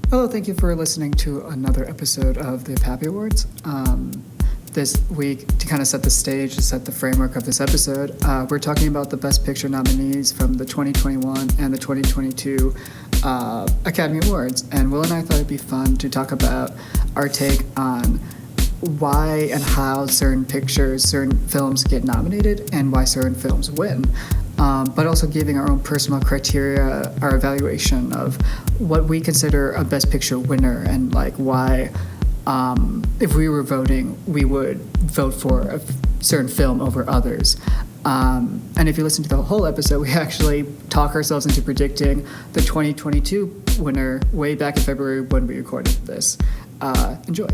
Hello, thank you for listening to another episode of the Pappy Awards. This week, to kind of set the stage, to set the framework of this episode, we're talking about the Best Picture nominees from the 2021 and the 2022 Academy Awards. And Will and I thought it'd be fun to talk about our take on why and how certain films get nominated and why certain films win. But also giving our own personal criteria, our evaluation of what we consider a Best Picture winner and like why, if we were voting, we would vote for a certain film over others. And if you listen to the whole episode, we actually talk ourselves into predicting the 2022 winner way back in February when we recorded this. Enjoy.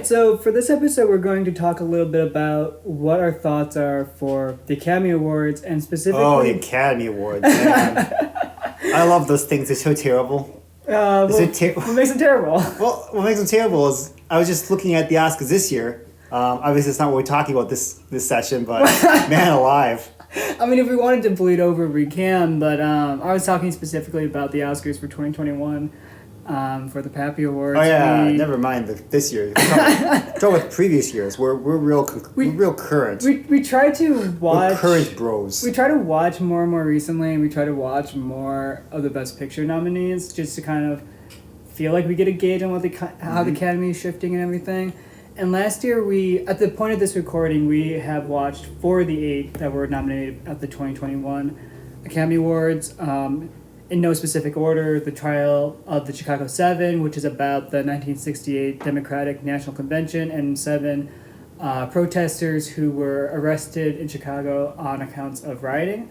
So for this episode, we're going to talk a little bit about what our thoughts are for the Academy Awards and specifically... Oh, the Academy Awards, man. I love those things. They're so terrible. What makes them terrible? Well, what makes them terrible is I was just looking at the Oscars this year. Obviously, it's not what we're talking about this session, but man alive. I mean, if we wanted to bleed over, we can, but I was talking specifically about the Oscars for 2021. For the Pappy Awards. Oh yeah, never mind this year. Talk with previous years. We're real current. We try to watch. We're current bros. We try to watch more and more recently, and we try to watch more of the Best Picture nominees just to kind of feel like we get a gauge on what how the Academy is shifting and everything. And last year, at the point of this recording, we have watched 4 of the 8 that were nominated at the 2021 Academy Awards. In no specific order, the trial of the Chicago 7, which is about the 1968 Democratic National Convention, and 7 protesters who were arrested in Chicago on accounts of rioting,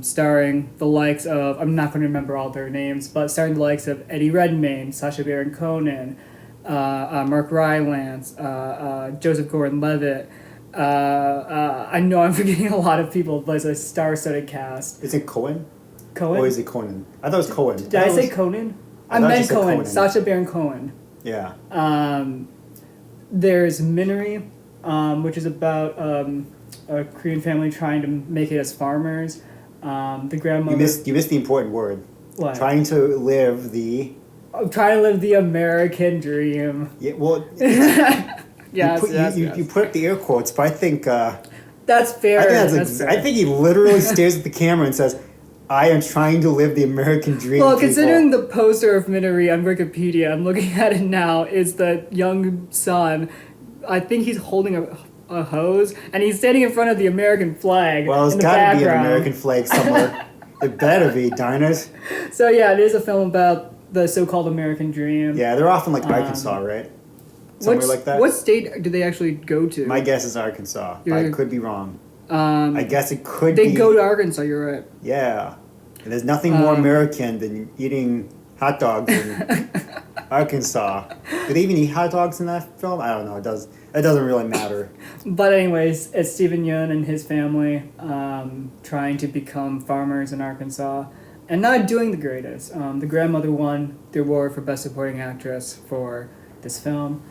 starring the likes of, I'm not going to remember all their names, but starring the likes of Eddie Redmayne, Sacha Baron Cohen, Mark Rylance, Joseph Gordon-Levitt. I know I'm forgetting a lot of people, but it's a star-studded cast. Is it Cohen? Cohen? Or is it Conan? I thought it was Cohen. Did I say Conan? I meant Cohen. Sacha Baron Cohen. Yeah. There's Minari, which is about a Korean family trying to make it as farmers. The grandmother... You missed the important word. What? Trying to live the... I'm trying to live the American dream. Yeah, well... yes. You put up the air quotes, but I think... that's fair. I think he literally stares at the camera and says... I am trying to live the American dream. Well, considering the poster of Minari on Wikipedia, I'm looking at it now, is the young son. I think he's holding a hose, and he's standing in front of the American flag. Well, there's got to be an American flag somewhere. It better be, darn it. So yeah, it is a film about the so-called American dream. Yeah, they're often like Arkansas, right? Somewhere like that. What state do they actually go to? My guess is Arkansas. I could be wrong. I guess it could be... They go to Arkansas, you're right. Yeah. And there's nothing more American than eating hot dogs in Arkansas. Do they even eat hot dogs in that film? I don't know. It doesn't really matter. But anyways, it's Stephen Yeun and his family trying to become farmers in Arkansas and not doing the greatest. The grandmother won the award for Best Supporting Actress for this film.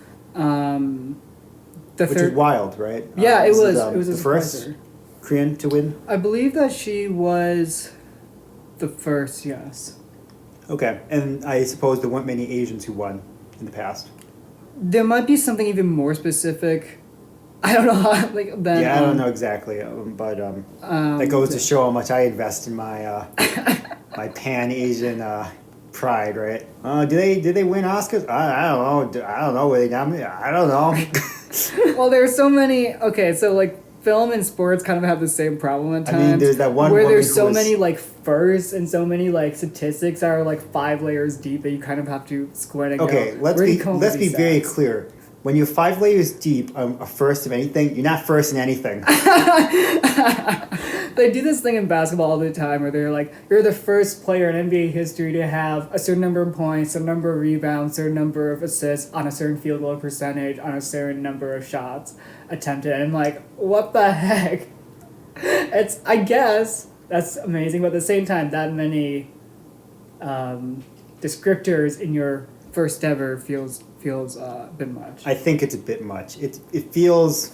Which is wild, right? Yeah, it was the first Korean to win? I believe that she was the first, yes. Okay, and I suppose there weren't many Asians who won in the past. There might be something even more specific. I don't know how, I don't know exactly, but that goes to show how much I invest in my my Pan-Asian pride, right? Did they win Oscars? I don't know. Were they nominated? I don't know. Well, there are so many. Okay, so film and sports kind of have the same problem at times. I mean, there's that one where woman there's so who was- many like firsts and so many like statistics that are like 5 layers deep that you kind of have to squint and Okay, go. let's "Where do be you come up with let's be these very stats?" clear. When you're 5 layers deep, a first of anything, you're not first in anything. They do this thing in basketball all the time where they're like, you're the first player in NBA history to have a certain number of points, a number of rebounds, a certain number of assists on a certain field goal percentage, on a certain number of shots attempted. And I'm like, what the heck? I guess that's amazing, but at the same time, that many descriptors in your first ever feels a bit much. I think it's a bit much. It feels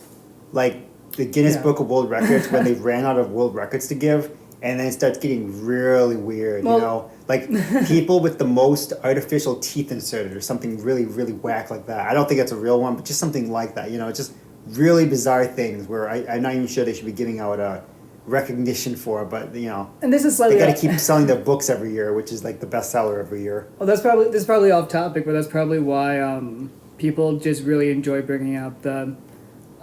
like the Guinness Yeah. Book of World Records when they ran out of world records to give, and then it starts getting really weird. Well- you know, like people with the most artificial teeth inserted or something really, really whack like that. I don't think that's a real one, but just something like that. You know, just really bizarre things where I'm not even sure they should be giving out a recognition for, but you know, And this is they slightly got to keep selling their books every year, which is like the bestseller every year. Well, this is probably off topic, but that's probably why people just really enjoy bringing up the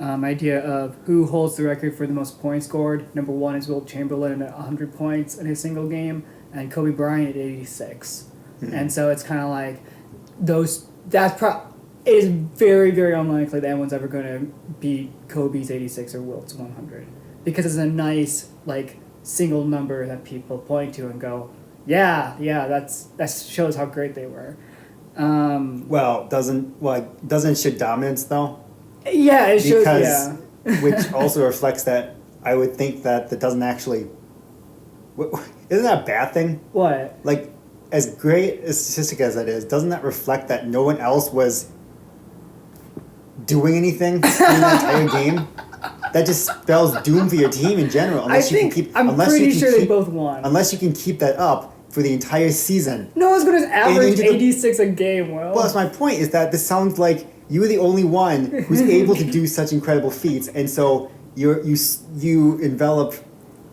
idea of who holds the record for the most points scored. Number 1 is Wilt Chamberlain at 100 points in a single game, and Kobe Bryant at 86. And so it's kind of like it is very, very unlikely that anyone's ever going to beat Kobe's 86 or Wilt's 100, because it's a nice like single number that people point to and go, yeah, that shows how great they were. Well, doesn't it show dominance though? Yeah, it shows. Because Yeah, which also reflects that I would think that doesn't actually. Isn't that a bad thing? what? Like, as great a statistic as that is, doesn't that reflect that no one else was doing anything in the entire game? That just spells doom for your team in general. I'm pretty sure they both won. Unless you can keep that up for the entire season. No one's going to average into the- 86 a game. Well, that's my point. Is that this sounds like you were the only one who's able to do such incredible feats, and so you envelop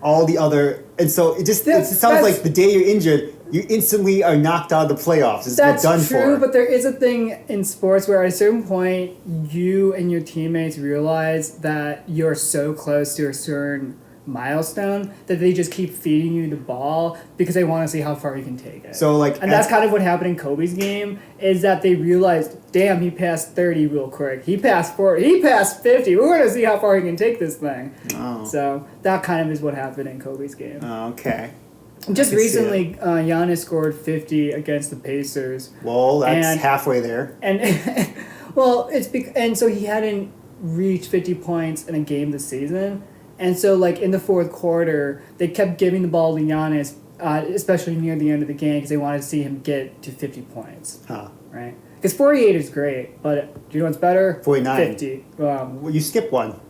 all the other, and so it sounds like the day you're injured, you instantly are knocked out of the playoffs. You're That's done true, for. but there is a thing in sports where at a certain point, you and your teammates realize that you're so close to a certain milestone that they just keep feeding you the ball because they want to see how far you can take it. So like, And that's kind of what happened in Kobe's game, is that they realized, damn, he passed 30 real quick. He passed 40. He passed 50. We're going to see how far he can take this thing. Oh. So that kind of is what happened in Kobe's game. Okay. Just I can see recently, Giannis scored 50 against the Pacers. Well, that's And- halfway there. And, well, and so he hadn't reached 50 points in a game this season. And so, like, in the fourth quarter, they kept giving the ball to Giannis, especially near the end of the game, because they wanted to see him get to 50 points. Huh. Right? Because 48 is great, but do you know what's better? 49. 50. Well, you skipped one.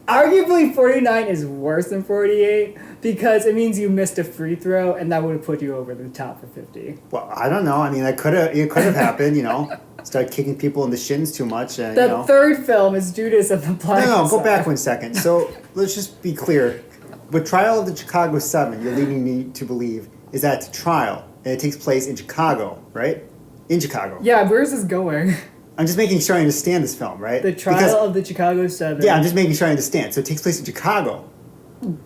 Arguably, 49 is worse than 48 because it means you missed a free throw, and that would have put you over the top for 50. Well, I don't know. I mean, it could have happened. You know, start kicking people in the shins too much, and The you know. third film is Judas and the Black No, go Messiah. back 1 second. So let's just be clear. With Trial of the Chicago 7, you're leading me to believe is that it's a trial, and it takes place in Chicago, right? In Chicago. Yeah, where's this going? I'm just making sure I understand this film, right? The Trial Because- of the Chicago 7. Yeah, I'm just making sure I understand. So it takes place in Chicago.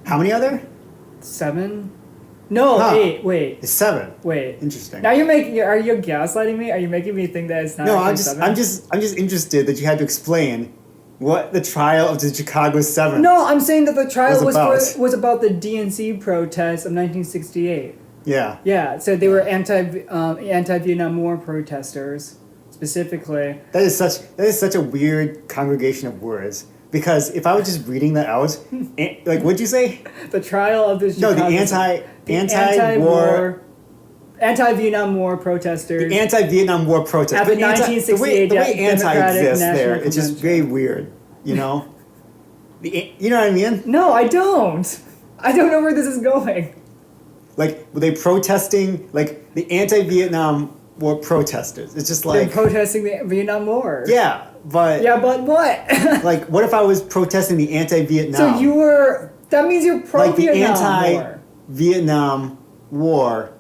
How many are there? 7? No, Huh. 8. Wait. It's 7. Wait. Interesting. Now are you gaslighting me? Are you making me think that it's not No, actually I'm 7? just interested that you had to explain what the Trial of the Chicago 7. No, I'm saying that the trial Was was about the DNC protests of 1968. Yeah. Yeah, so they were anti-Vietnam War protesters, specifically. That is such a weird congregation of words. Because if I was just reading that out, like, what'd you say? The trial of the Chicago... No, the anti-Vietnam War protesters. The anti-Vietnam War protest. At the But anti- 1968 the way anti Democratic exists National there, it's just very Convention. weird. You know, you know what I mean? No, I don't. I don't know where this is going. Like, were they protesting like the anti-Vietnam War protesters? It's just They're like protesting the Vietnam War. yeah, but Yeah, but what? like, what if I was protesting the anti-Vietnam? So you were... That means you're like the pro-Vietnam War. anti-Vietnam War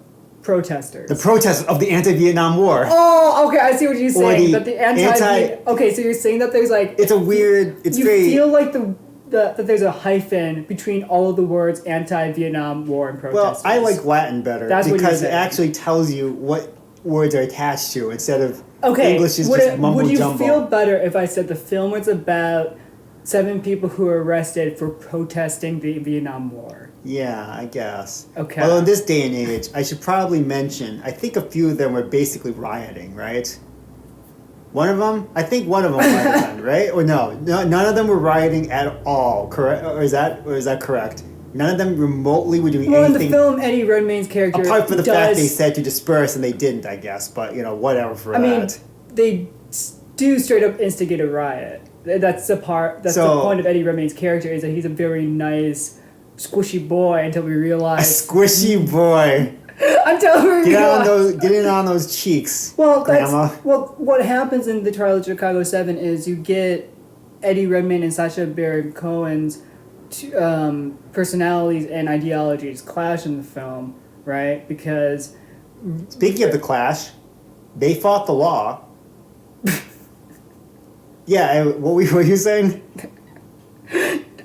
protesters. The protesters of the anti-Vietnam War. Oh, okay, I see what you're saying. the That the anti. Okay, so you're saying that there's like. It's a weird. It's you very. feel like that there's a hyphen between all of the words anti-Vietnam War and protesters. Well, I like Latin better That's what because you're it saying. actually tells you what words are attached to instead of Okay, English is just mumbo would you jumbo. feel better if I said the film was about 7 people who were arrested for protesting the Vietnam War? Yeah, I guess. Okay. Although in this day and age, I should probably mention, I think a few of them were basically rioting, right? One of them? I think one of them might have been, right? Or no, none of them were rioting at all, correct? Or is that correct? None of them remotely were doing Well, anything. in the film, Eddie Redmayne's character Apart from the fact they said to disperse and they didn't, I guess. But, whatever for that. I mean, they do straight up instigate a riot. That's the part. That's the point of Eddie Redmayne's character, is that he's a very nice, squishy boy until we A realize. squishy boy. Until we realize. Get in on those cheeks, Well, Grandma. what happens in the trial of Chicago 7 is you get Eddie Redmayne and Sacha Baron Cohen's personalities and ideologies clash in the film, right? Because Speaking of the clash, they fought the law. Yeah, what were you saying?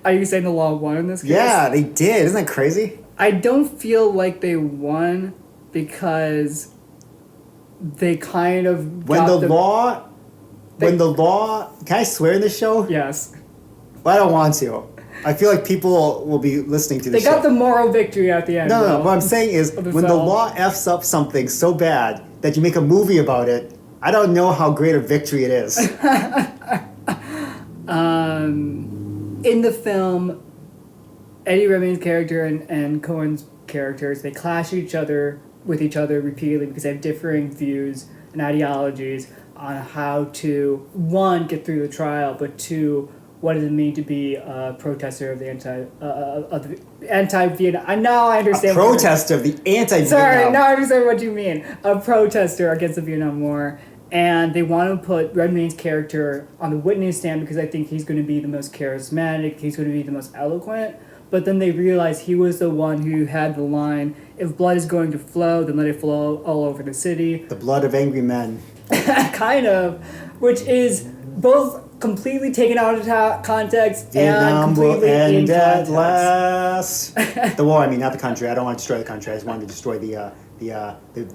are you saying the law won in this case? Yeah, they did. Isn't that crazy? I don't feel like they won because they kind of When got the law, can I swear in this show? Yes. Well, I don't want to. I feel like people will be listening to this They show. got the moral victory at the end. No. What I'm saying is, of the when the film. law f's up something so bad that you make a movie about it, I don't know how great a victory it is. In the film, Eddie Redmayne's character and Cohen's characters, they clash with each other repeatedly because they have differing views and ideologies on how to, one, get through the trial, but two, what does it mean to be a protester of the anti-Vietnam? Now I understand. A protester of the anti-Vietnam. Sorry, now I understand what you mean. A protester against the Vietnam War. And they want to put Redmayne's character on the witness stand because I think he's going to be the most charismatic, he's going to be the most eloquent. But then they realize he was the one who had the line, if blood is going to flow, then let it flow all over the city. The blood of angry men. Kind of. Which is both completely taken out of context Vietnam and will completely in end at context. last. The war, I mean, not the country. I don't want to destroy the country. I just wanted to destroy the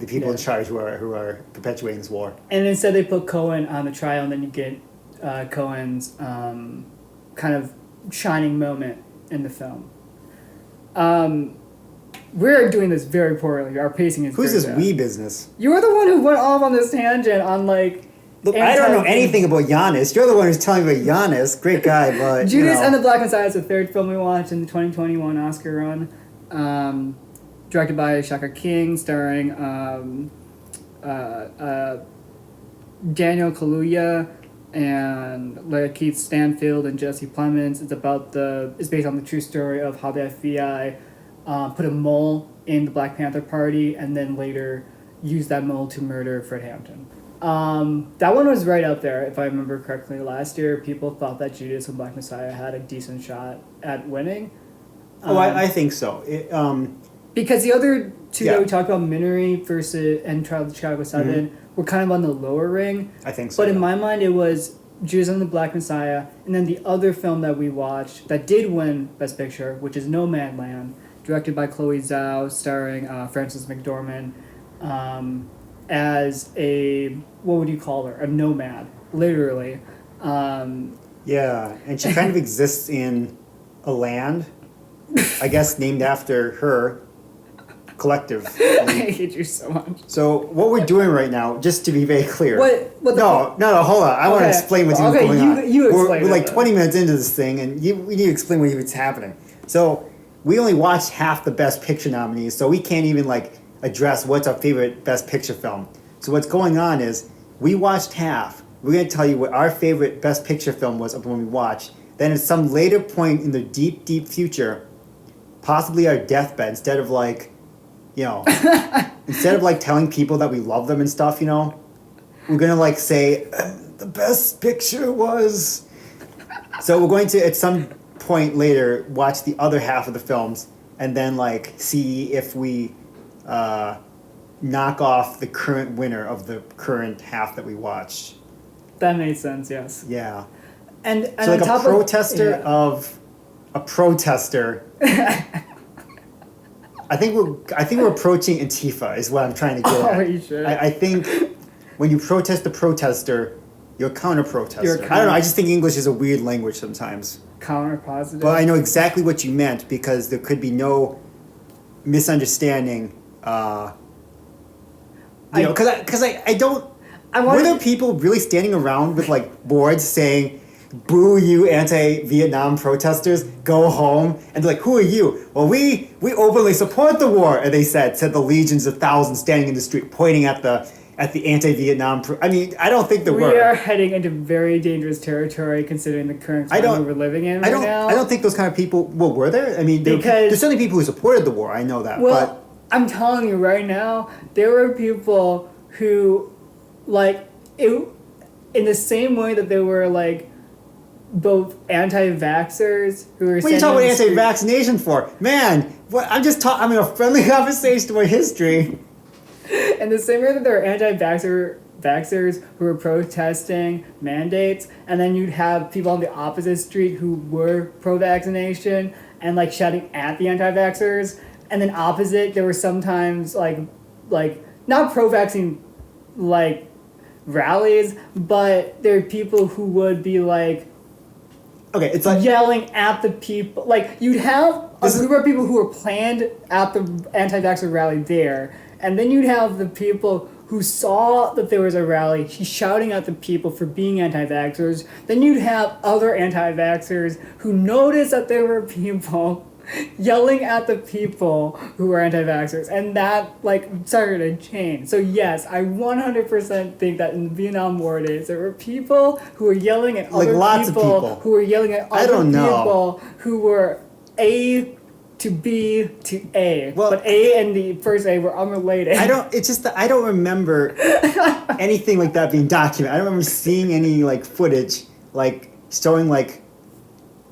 people in charge who are perpetuating this war. And instead they put Cohen on the trial, and then you get Cohen's kind of shining moment in the film. We're doing this very poorly. Our pacing is Who's very this bad. we business? You're the one who went off on this tangent on like. Look, I don't know anything about Giannis. You're the one who's telling me about Giannis. Great guy, but Judas and the Black Messiah is the third film we watched in the 2021 Oscar run. Directed by Shaka King, starring Daniel Kaluuya and Keith Stanfield and Jesse Plemons. It's based on the true story of how the FBI put a mole in the Black Panther Party and then later used that mole to murder Fred Hampton. That one was right up there, if I remember correctly. Last year, people thought that Judas and Black Messiah had a decent shot at winning. I think so. Because the other two Yeah. that we talked about, Minery and Trial of Chicago 7, were kind of on the lower ring. I think so. But in my mind, it was Judas and the Black Messiah, and then the other film that we watched that did win Best Picture, which is Nomadland, directed by Chloe Zhao, starring Frances McDormand, as what would you call her? A nomad, literally. Yeah, and she kind of exists in a land, I guess named after her collective. I hate you so much. So what we're doing right now, just to be very clear. No, hold on. I want to Okay. explain what's Okay, going on. you we're explain it like then. 20 minutes into this thing, and we need to explain what's happening. So we only watched half the Best Picture nominees, so we can't even address what's our favorite Best Picture film. So what's going on is we watched half. We're going to tell you what our favorite Best Picture film was when we watched. Then at some later point in the deep, deep future, possibly our deathbed, instead of telling people that we love them and stuff, we're gonna say the best picture was. So we're going to at some point later watch the other half of the films and then see if we knock off the current winner of the current half that we watched. That made sense. Yes. Yeah. And So like on top a protester of, of a protester. I think we're approaching Antifa is what I'm trying to get at. Holy shit. I think when you protest a protester, you're a counter-protester. You're a I don't know. I just think English is a weird language sometimes. counter positive. But I know exactly what you meant because there could be no misunderstanding. Because I don't. Were there people really standing around with like boards saying, "Boo you anti-Vietnam protesters, go home"? And they're like, "Who are you?" Well, we openly support the war, and they said the legions of thousands standing in the street, pointing at the anti-Vietnam. I mean, I don't think there were. We are heading into very dangerous territory considering the current climate we're living in right now. I don't think those kind of people. Well, were there? I mean, there's certainly people who supported the war. I know that. Well, but I'm telling you right now, there were people who, like, it, in the same way that there were like both anti-vaxxers who were. What are you talking about anti-vaccination for, man? What I'm I'm in a friendly conversation about history. In the same way that there are anti-vaxxers who were protesting mandates, and then you'd have people on the opposite street who were pro-vaccination and like shouting at the anti-vaxxers, and then opposite there were sometimes like not pro-vaccine like rallies, but there are people who would be like. Okay, it's like yelling at the people. Like, you'd have a group of people who were planned at the anti-vaxxer rally there, and then you'd have the people who saw that there was a rally, shouting at the people for being anti-vaxxers. Then you'd have other anti-vaxxers who noticed that there were people yelling at the people who were anti-vaxxers, and that like started a chain. So yes, I 100% think that in the Vietnam War days there were people who were yelling at like other lots people, of people who were yelling at other don't know. people who were A to B to A. Well, but A and the first A were unrelated. It's just that I don't remember anything like that being documented. I don't remember seeing any like footage like showing like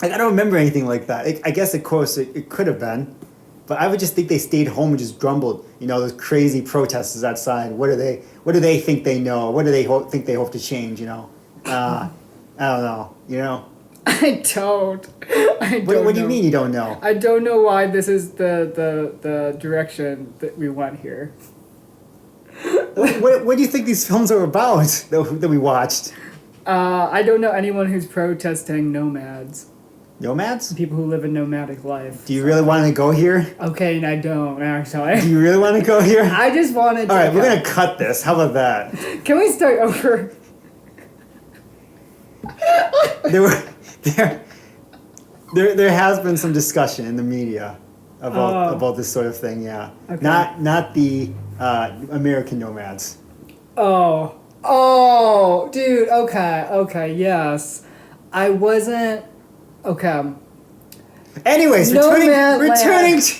I don't remember anything like that. I guess, of course, it could have been. But I would just think they stayed home and just grumbled. You know, those crazy protesters outside. What do they think they know? What do they think they hope to change, you know? I don't know, you know? I don't. What do you mean you don't know? I don't know why this is the direction that we went here. What do you think these films are about that we watched? I don't know anyone who's protesting nomads. Nomads? People who live a nomadic life. Do you really want to go here? Okay, and I don't, actually. Do you really want to go here? I just wanted to... Alright, we're going to cut this. How about that? Can we start over? There has been some discussion in the media about this sort of thing, yeah. Okay. Not the American nomads. Oh, dude, okay, yes. I wasn't... Okay. Anyways, returning to...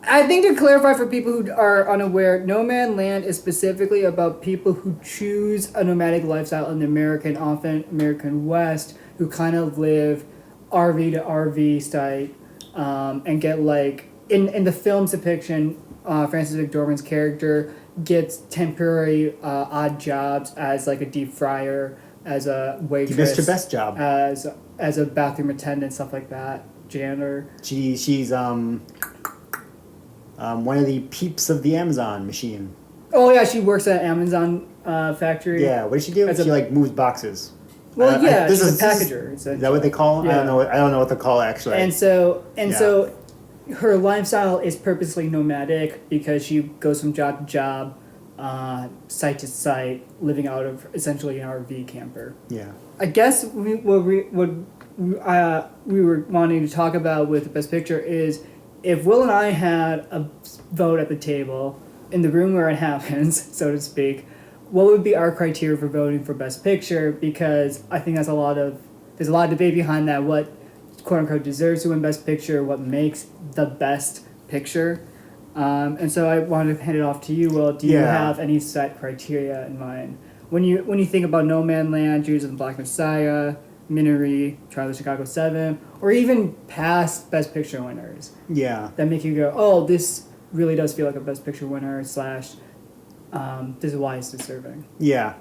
I think to clarify for people who are unaware, No Man Land is specifically about people who choose a nomadic lifestyle in the often American West, who kind of live RV to RV style, and get like, in the film's depiction, Frances McDormand's character gets temporary odd jobs as like a deep fryer, as a waitress. You missed your best job. As a bathroom attendant, stuff like that, janitor. She's one of the peeps of the Amazon machine. Oh yeah, she works at Amazon factory. Yeah, what does she do? She like moves boxes. Well, she's a packager. Is that what they call them? Yeah. I don't know what they call it actually. And so her lifestyle is purposely nomadic because she goes from job to job, site to site, living out of essentially an RV camper. Yeah. I guess what we were wanting to talk about with the Best Picture is if Will and I had a vote at the table in the room where it happens, so to speak, what would be our criteria for voting for Best Picture? Because I think there's a lot of debate behind that. What quote unquote deserves to win Best Picture? What makes the best picture? And so I wanted to hand it off to you, Will. Do you have any set criteria in mind? When you think about No Man Land, Judas and the Black Messiah, Minari, Trial of the Chicago 7, or even past Best Picture winners. Yeah. That make you go, oh, this really does feel like a Best Picture winner / this is why it's deserving. Yeah.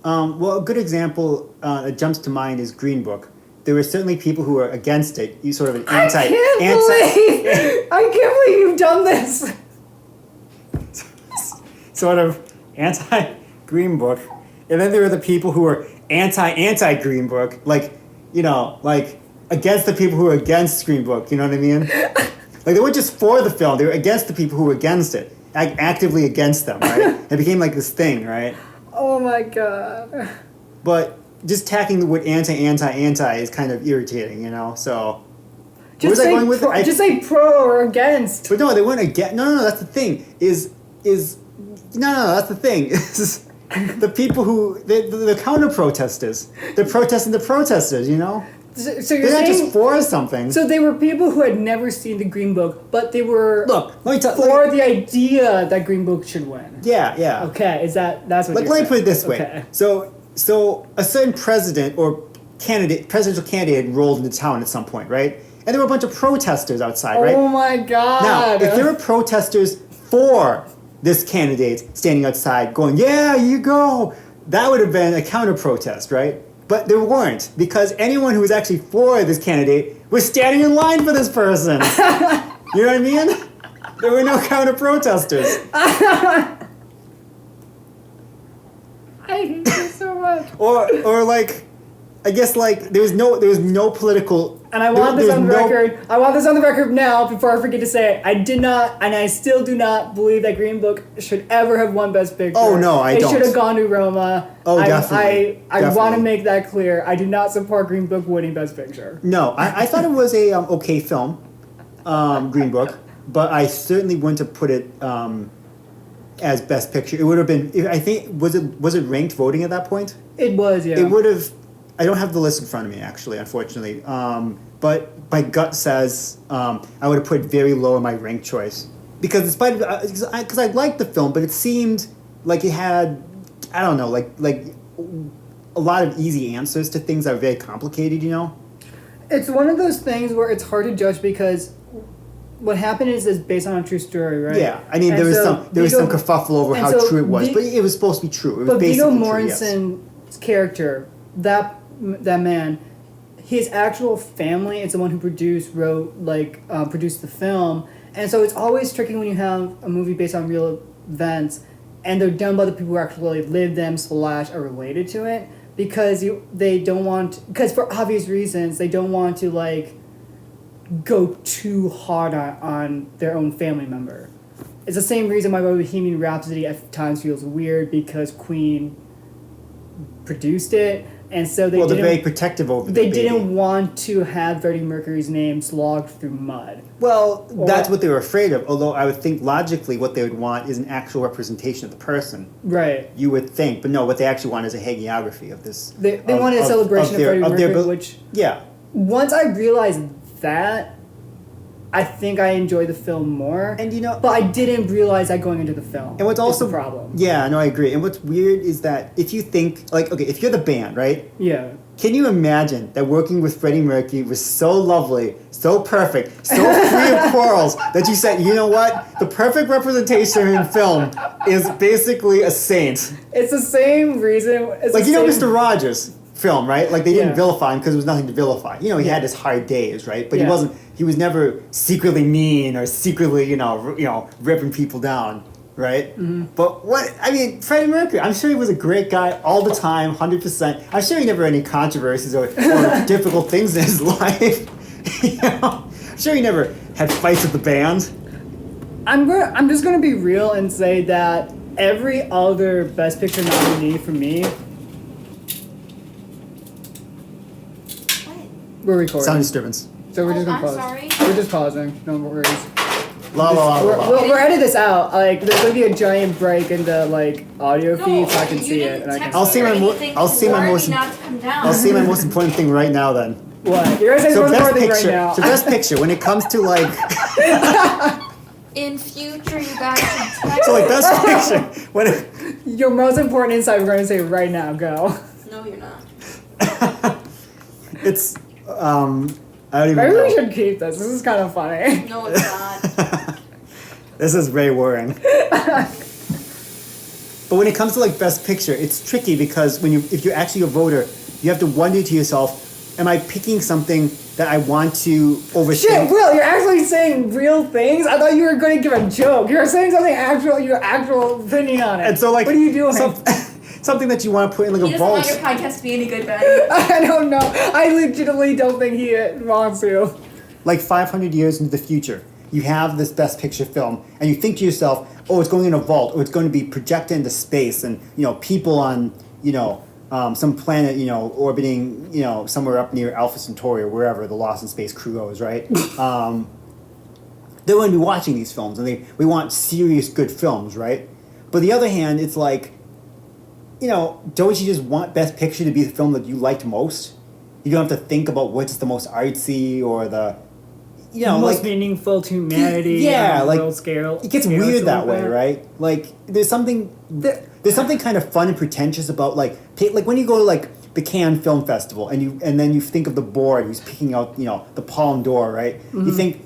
Well, a good example that jumps to mind is Green Book. There were certainly people who were against it. You sort of an I can't believe you've done this. sort of anti-Green Book, and then there were the people who were anti-Green Book, like against the people who were against Green Book. You know what I mean? Like they weren't just for the film; they were against the people who were against it, actively against them. Right? It became like this thing, right? Oh my god. But just tacking the word anti is kind of irritating, So. Just say, just say pro or against. But no, they weren't against. No. That's the thing. That's the thing. The people who the counter protesters. They're protesting the protesters. So you're they're not saying, just for something. So they were people who had never seen the Green Book, but they were let me tell for the idea that Green Book should win. Yeah. Okay, that's what. Let me put it this way. Okay. So a certain president or presidential candidate rolled into town at some point, right? And there were a bunch of protesters outside, right? Oh my god! Now, if there were protesters for this candidate standing outside going, "Yeah, you go," that would have been a counter protest, right? But there weren't, because anyone who was actually for this candidate was standing in line for this person. You know what I mean? There were no counter protesters. I hate you so much. or like, I guess like there was no political. And I want this on the record. I want this on the record now before I forget to say it. I did not, and I still do not believe that Green Book should ever have won Best Picture. Oh no, I don't. It should have gone to Roma. Oh, definitely. I want to make that clear. I do not support Green Book winning Best Picture. No, I thought it was a okay film, Green Book, but I certainly wouldn't have put it as Best Picture. It would have been. I think was it ranked voting at that point? It was, yeah. It would have. I don't have the list in front of me, actually, unfortunately. But my gut says I would have put it very low in my rank choice. Because because I liked the film, but it seemed like it had, I don't know, like a lot of easy answers to things that are very complicated, It's one of those things where it's hard to judge because what happened is based on a true story, right? Yeah, I mean, there was some kerfuffle over how true it was, but it was supposed to be true. It was basically Viggo true, yes. Mortensen's character, that man, his actual family is the one who produced the film, and so it's always tricky when you have a movie based on real events, and they're done by the people who actually lived them / are related to it, because because for obvious reasons they don't want to go too hard on their own family member. It's the same reason why Bohemian Rhapsody at times feels weird, because Queen produced it, and so they're very protective over the They baby. didn't want to have Freddie Mercury's name slogged through mud. Well, that's what they were afraid of, although I would think logically what they would want is an actual representation of the person. Right. You would think, but no, what they actually want is a hagiography of this. They wanted a celebration of Freddie Mercury, which... Yeah. Once I realized that, I think I enjoyed the film more. And but I didn't realize that going into the film. And what's also the problem. Yeah, no, I agree. And what's weird is that if you think if you're the band, right? Yeah. Can you imagine that working with Freddie Mercury was so lovely, so perfect, so free of quarrels that you said, you know what? The perfect representation in film is basically a saint. It's the same reason. Mr. Rogers film, right? Like they didn't vilify him because there was nothing to vilify. He had his hard days, right? But he was never secretly mean or secretly, ripping people down, right? Mm-hmm. But Freddie Mercury, I'm sure he was a great guy all the time, 100%. I'm sure he never had any controversies or difficult things in his life. I'm sure he never had fights with the band. I'm just gonna be real and say that every other Best Picture nominee for me. We're recording. Sound disturbance. So we're just gonna pause. Sorry. We're just pausing. No worries. We'll edit this out. There's gonna be a giant break in the audio feed, so I can see it. And I'll see my most important thing right now. Then. What? You're gonna say the most important thing right now. So best picture when it comes to In future, you guys should text. So best picture when. Your most important insight. We're gonna say right now. Go. No, you're not. It's I don't even Maybe know. we should keep this. This is kind of funny. No, it's not. This is very worrying. But when it comes to like Best Picture, it's tricky because if you're actually a voter, you have to wonder to yourself, am I picking something that I want to overthink? Shit, Will, you're actually saying real things? I thought you were going to give a joke. You're saying something actual, your actual opinion on it. And so like, what are you doing? Something that you want to put in like He a doesn't vault. want your podcast to be any good, Ben. I don't know. I legitimately don't think he wants to. Like 500 years into the future, you have this Best Picture film, and you think to yourself, oh, it's going in a vault, or it's going to be projected into space, and people on some planet orbiting somewhere up near Alpha Centauri or wherever the Lost in Space crew goes, right? They're going to be watching these films, and we want serious good films, right? But on the other hand, it's like, don't you just want Best Picture to be the film that you liked most? You don't have to think about what's the most artsy or the most meaningful to humanity. Yeah, on a like world scale. it gets weird that way, right? Like there's something kind of fun and pretentious about like when you go to like the Cannes Film Festival and then you think of the board who's picking out the Palme d'Or, right? Mm-hmm. You think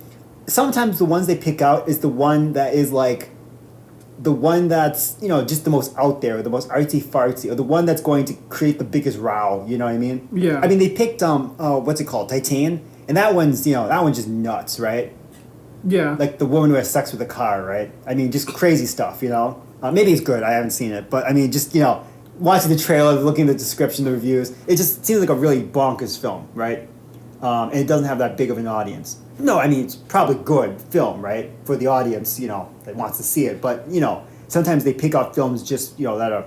sometimes the ones they pick out is the one that is like the one that's just the most out there, or the most artsy fartsy, or the one that's going to create the biggest row. You know what I mean? Yeah. I mean they picked what's it called, Titan. And that one's just nuts, right? Yeah. Like the woman who has sex with a car, right? I mean, just crazy stuff, Maybe it's good. I haven't seen it. But, I mean, just, watching the trailer, looking at the description, the reviews, it just seems like a really bonkers film, right? And it doesn't have that big of an audience. No, I mean, it's probably good film, right? For the audience, that wants to see it. But, sometimes they pick out films just, that are,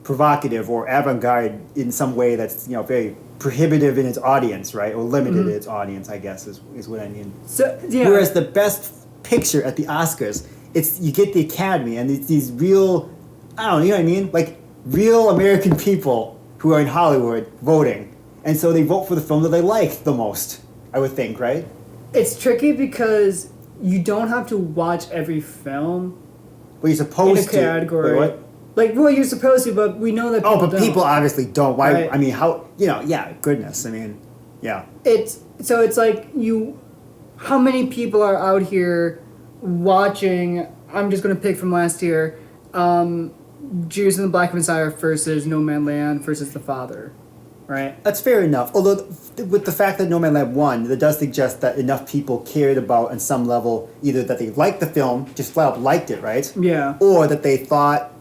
provocative or avant-garde in some way that's, very prohibitive in its audience, right? Or limited in its audience, I guess, is what I mean. So, yeah. Whereas the Best Picture at the Oscars, you get the Academy, and it's these real, I don't know, you know what I mean? Like, real American people who are in Hollywood voting. And so they vote for the film that they like the most, I would think, right? It's tricky because you don't have to watch every film Well, you're supposed in a category. Wait, what? Like, well, you're supposed to, but we know that people don't. People obviously don't. Why? Right. I mean, how? Yeah, goodness. I mean, yeah. It's like how many people are out here watching, I'm just going to pick from last year, Judas and the Black Messiah versus No Man Land versus The Father, right? That's fair enough. Although, with the fact that No Man Land won, that does suggest that enough people cared about, on some level, either that they liked the film, just flat out liked it, right? Yeah. Or that they thought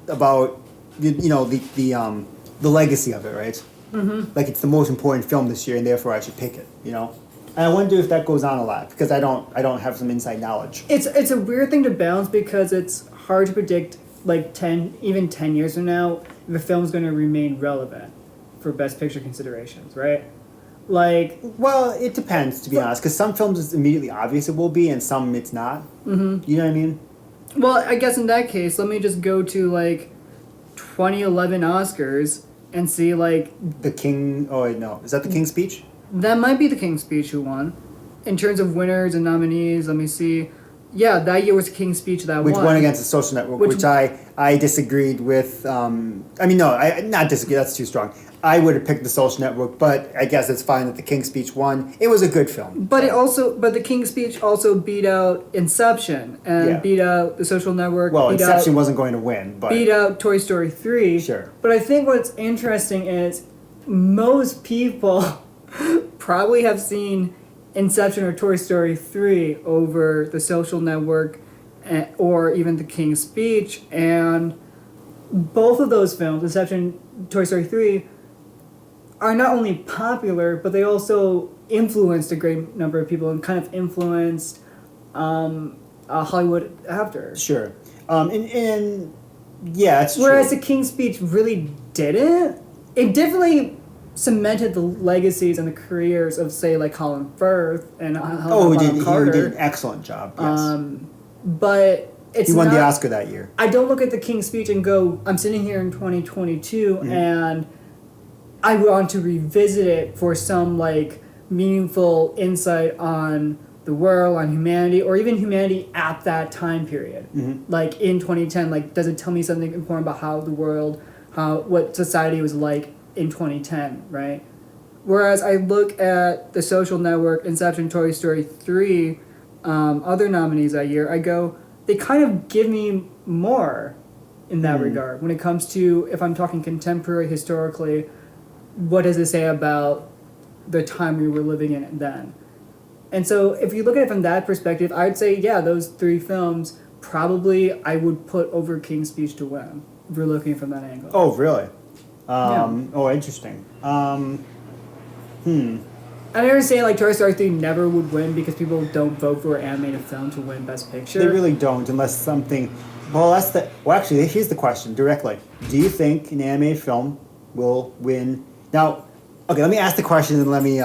about, the legacy of it, right? Mm-hmm. Like it's the most important film this year, and therefore I should pick it. And I wonder if that goes on a lot because I don't have some inside knowledge. It's a weird thing to balance because it's hard to predict, like 10 years from now, if a film's going to remain relevant for Best Picture considerations, right? Like, well, it depends, to be honest, because some films it's immediately obvious it will be, and some it's not. Mm-hmm. You know what I mean? Well, I guess in that case, let me just go to like 2011 Oscars and see like The King. Oh wait, no, is that the King's Speech? that might be the King's Speech who won. In terms of winners and nominees, let me see. Yeah, that year was the King's Speech that Which won. won against the Social Network, which I disagreed with. Not disagree. That's too strong. I would have picked the Social Network, but I guess it's fine that the King's Speech won. It was a good film. But the King's Speech also beat out Inception and beat out the Social Network. Well, Inception wasn't going to win, but beat out Toy Story 3. Sure. But I think what's interesting is most people probably have seen Inception or Toy Story 3 over the Social Network or even the King's Speech, and both of those films, Inception, Toy Story 3, are not only popular, but they also influenced a great number of people and kind of influenced Hollywood after. Sure. And yeah, it's Whereas true. the King's Speech really didn't. It definitely cemented the legacies and the careers of, say, like Colin Firth and Helen Carter. He did an excellent job, yes. But it's he won not, the Oscar that year. I don't look at the King's Speech and go, I'm sitting here in 2022 and I want to revisit it for some like meaningful insight on the world, on humanity, or even humanity at that time period. Mm-hmm. Like in 2010, like does it tell me something important about how the world, what society was like in 2010, right? Whereas I look at the Social Network, Inception, Toy Story 3, other nominees that year, I go, they kind of give me more in that regard. When it comes to, if I'm talking contemporary, historically, what does it say about the time we were living in then? And so if you look at it from that perspective, I'd say, yeah, those three films probably I would put over King's Speech to win, if we're looking from that angle. Oh, really? Yeah. Oh, interesting. I understand like Toy Story 3 never would win because people don't vote for an animated film to win Best Picture. They really don't, unless something. Well, actually, here's the question directly. Do you think an animated film will win? Now, okay, let me ask the question and let me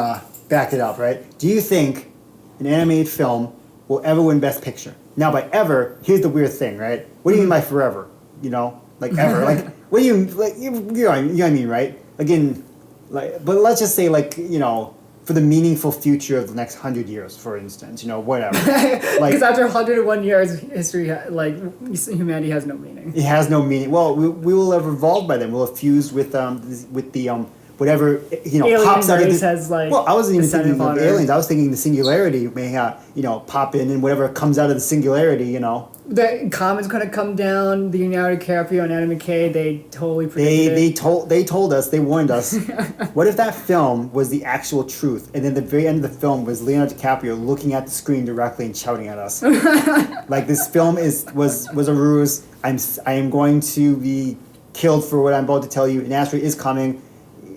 back it up, right? Do you think an animated film will ever win Best Picture? Now, by ever, here's the weird thing, right? What do you mean by forever? You know, like ever? Like, what do you like? You know what I mean, right? Again, like, but let's just say, like, you know, for the meaningful future of the next 100 years, for instance, you know, whatever. Like, Because after 101 years, history, like, humanity has no meaning. it has no meaning. Well, we will have evolved by then. We'll have fused with the whatever, you know, Alien pops out of race the. has, like, Well, I wasn't even descended thinking of on Earth. aliens. I was thinking the singularity may, you know, pop in, and whatever comes out of the singularity, you know. The comet's gonna come down. The Leonardo DiCaprio and Adam McKay, they totally predicted They told us, they warned us. What if that film was the actual truth, and then the very end of the film was Leonardo DiCaprio looking at the screen directly and shouting at us, like this film was a ruse. I am going to be killed for what I'm about to tell you. An asteroid is coming.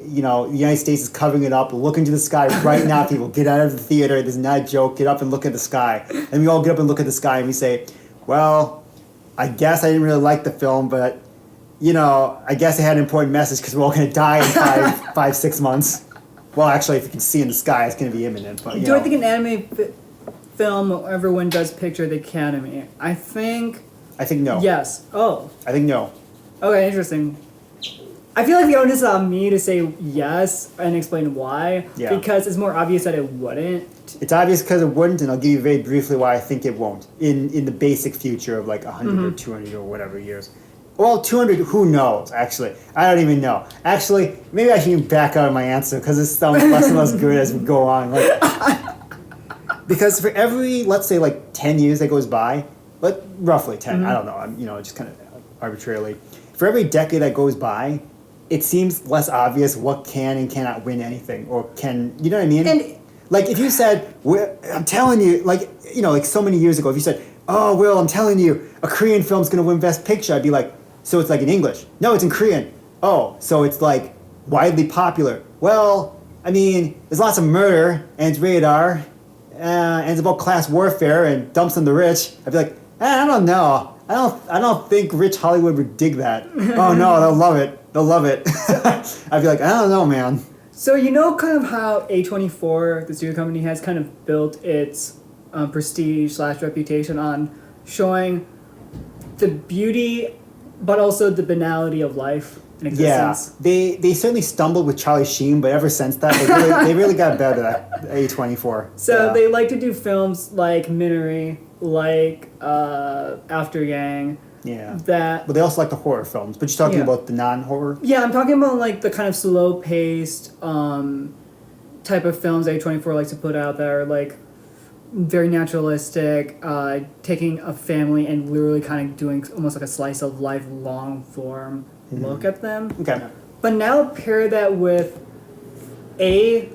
You know, the United States is covering it up. Look into the sky right now, people. Get out of the theater. This is not a joke. Get up and look at the sky. And we all get up and look at the sky, and we say, well, I guess I didn't really like the film, but, you know, I guess it had an important message because we're all going to die in 5, 6 months. Well, actually, if you can see in the sky, it's going to be imminent. But, Do I think an anime film will ever win Best Picture at the Academy? I think no. yes. Oh, I think no. okay, interesting. I feel like the onus is on me to say yes and explain why, Yeah. because it's more obvious that it wouldn't. It's obvious because it wouldn't, and I'll give you very briefly why I think it won't. In the basic future of like 100 or 200 or whatever years. Well, 200, who knows, actually. I don't even know. Actually, maybe I should even back out of my answer because it sounds less and less good as we go on. Like, because for every, let's say, like 10 years that goes by, but roughly 10, I don't know, I'm, you know, just kind of arbitrarily. For every decade that goes by, it seems less obvious what can and cannot win anything, or can, you know what I mean? And Like, if you said, I'm telling you, like, you know, like so many years ago, if you said, oh, Will, I'm telling you, a Korean film's going to win Best Picture, I'd be like, so it's like in English. No, it's in Korean. Oh, so it's like widely popular. Well, I mean, there's lots of murder, and it's rated R, and it's about class warfare and dumps on the rich. I'd be like, I don't know. I don't think rich Hollywood would dig that. Oh, no, they'll love it. They'll love it. I'd be like, I don't know, man. so you know kind of how A24, the studio company, has kind of built its prestige / reputation on showing the beauty but also the banality of life in existence. Yeah, they certainly stumbled with Charlie Sheen, but ever since that, they really got better at A24. So Yeah. they like to do films like Minari, like After Yang. Yeah. That But they also like the horror films. But you're talking Yeah. about the non-horror? yeah, I'm talking about like the kind of slow-paced type of films A24 likes to put out that are like very naturalistic, taking a family and literally kind of doing almost like a slice of life long form look at them. Okay. But now pair that with A,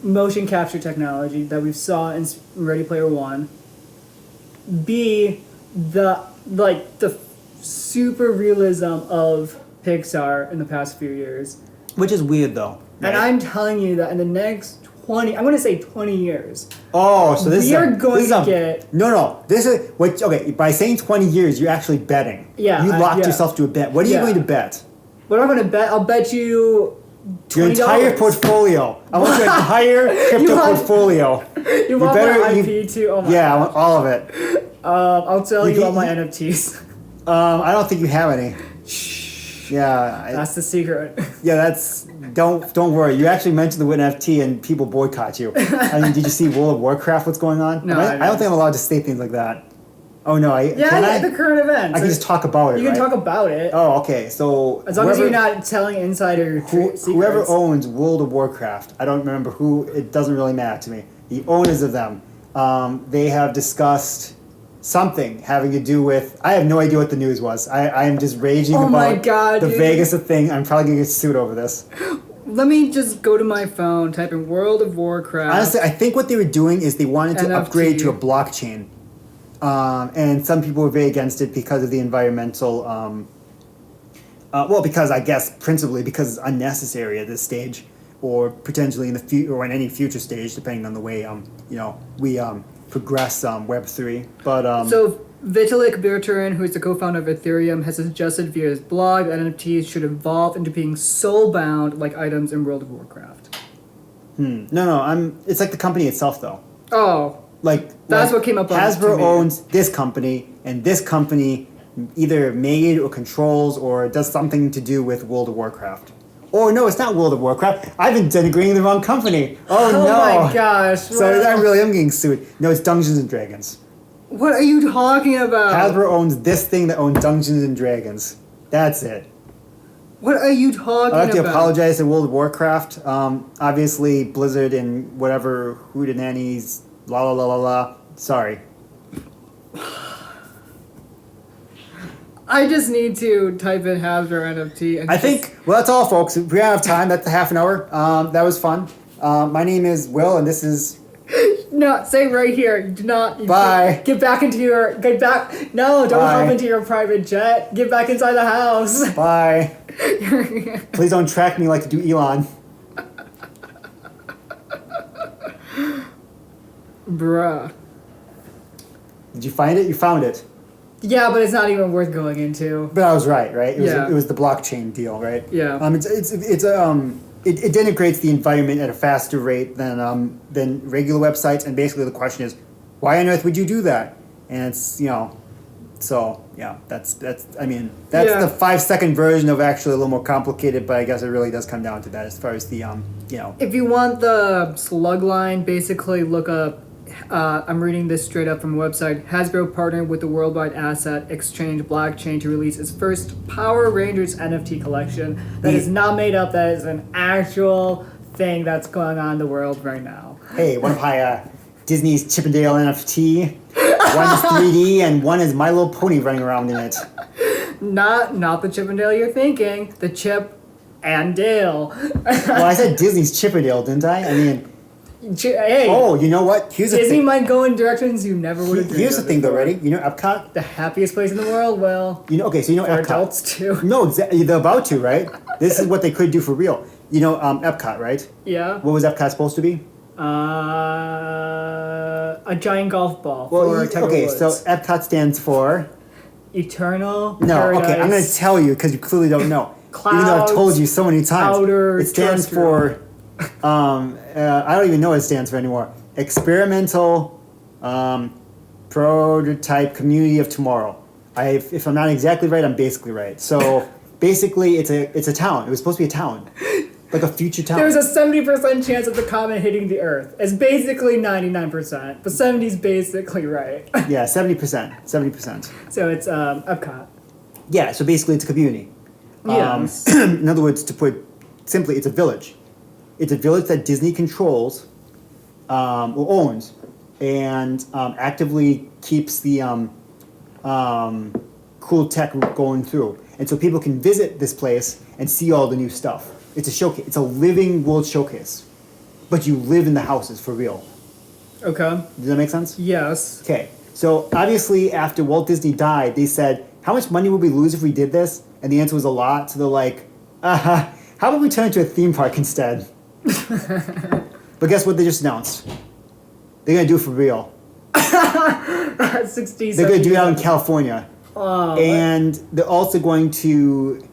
motion capture technology that we saw in Ready Player One. B, the super realism of Pixar in the past few years. Which is weird, though. And I'm telling you that in the next 20, I'm going to say 20 years, Oh, so this we is are going to a, get... No. This is what. Okay, by saying 20 years, you're actually betting. Yeah, You locked yeah. yourself to a bet. What are you Yeah. going to bet? What I'm going to bet, I'll bet you $20. Your entire portfolio. I want your entire crypto want- portfolio. You want better- my you- IP too? Oh my Yeah, I God. want all of it. I'll tell You you can- all my NFTs. I don't think you have any. Yeah, That's the secret. yeah. That's don't worry. You actually mentioned the word NFT and people boycott you. I mean, did you see World of Warcraft? What's going on? No, I I don't didn't. think I'm allowed to say things like that. Oh no, Yeah, can yeah, I? the current events. I can just talk about it. You can right? talk about it. Oh, okay. So As long as you're not telling insider secrets. whoever owns World of Warcraft, I don't remember who. It doesn't really matter to me. The owners of them they have discussed something having to do with. I have no idea what the news was. I am just raging Oh my about God, the dude. Vegas thing. I'm probably gonna get sued over this. Let me just go to my phone, type in World of Warcraft. Honestly, I think what they were doing is they wanted to NFT. upgrade to a blockchain, and some people were very against it because of the environmental. Well, because I guess principally because it's unnecessary at this stage, or potentially in the future, or in any future stage, depending on the way we progress Web3. But So Vitalik Buterin, who is the co-founder of Ethereum, has suggested via his blog that NFTs should evolve into being soul-bound like items in World of Warcraft. no, it's like the company itself though. Oh, That's what came up on Hasbro TV. owns this company, and this company either made or controls or does something to do with World of Warcraft. Or no, it's not World of Warcraft. I've been denigrating the wrong company. Oh no! my gosh. So I really am getting sued. No, it's Dungeons and Dragons. What are you talking about? Hasbro owns this thing that owns Dungeons and Dragons. That's it. What are you talking I'd like to about? apologize to World of Warcraft. Obviously, Blizzard and whatever hootenannies, la la la la la. Sorry. I just need to type in Hasbro NFT. And I think, well, that's all, folks. We don't have time. That's a half an hour. That was fun. My name is Will, and this is... No, say right here. Do not. Bye. Get back into your. Get back. No, don't Bye. hop into your private jet. Get back inside the house. Bye. Please don't track me like you do Elon. Bruh. Did you find it? You found it. Yeah, but it's not even worth going into. But I was right? Yeah. It was the blockchain deal, right? Yeah. It denigrates the environment at a faster rate than regular websites, and basically the question is, why on earth would you do that? And it's so yeah, that's Yeah. the 5-second version of actually a little more complicated, but I guess it really does come down to that as far as the If you want the slug line, basically look up. I'm reading this straight up from a website. Hasbro partnered with the worldwide asset exchange blockchain to release its first Power Rangers NFT collection. That is not made up. That is an actual thing that's going on in the world right now. Hey, one of my Disney's Chippendale NFT. One is 3D and one is My Little Pony running around in it. Not the Chippendale you're thinking. The Chip and Dale. Well, I said Disney's Chippendale, didn't I? I mean, Hey. oh, you know what? Here's the Disney thing. might go in directions you never would have dreamed Here's the of thing, though. before. Ready? You know Epcot. The happiest place in the world. Well, So you know for Epcot. adults too. No, they're about to, right? This is what they could do for real. You know Epcot, right? Yeah. What was Epcot supposed to be? A giant golf ball for Tiger Woods. So Epcot stands for... Eternal No, Paradise. okay, I'm going to tell you because you clearly don't know. Even though I've Clouds, told you so many times. outer It stands terrestrial. for... I don't even know what it stands for anymore. Experimental Prototype Community of Tomorrow. If I'm not exactly right, I'm basically right. So basically, it's a town. It was supposed to be a town. Like a future town. There's a 70% chance of the comet hitting the Earth. It's basically 99%, but 70's basically right. Yeah, 70%. 70%. So it's Epcot. Yeah, so basically it's a community. Yes. In other words, to put simply, it's a village. It's a village that Disney controls or owns and actively keeps the cool tech going through. And so people can visit this place and see all the new stuff. It's a showcase. It's a living world showcase. But you live in the houses for real. Okay. Does that make sense? Yes. Okay. So obviously after Walt Disney died, they said, how much money would we lose if we did this? And the answer was a lot. So they're like, how about we turn it into a theme park instead? But guess what they just announced? They're going to do it for real. 60, They're going to do it out in California. Oh, And they're also going to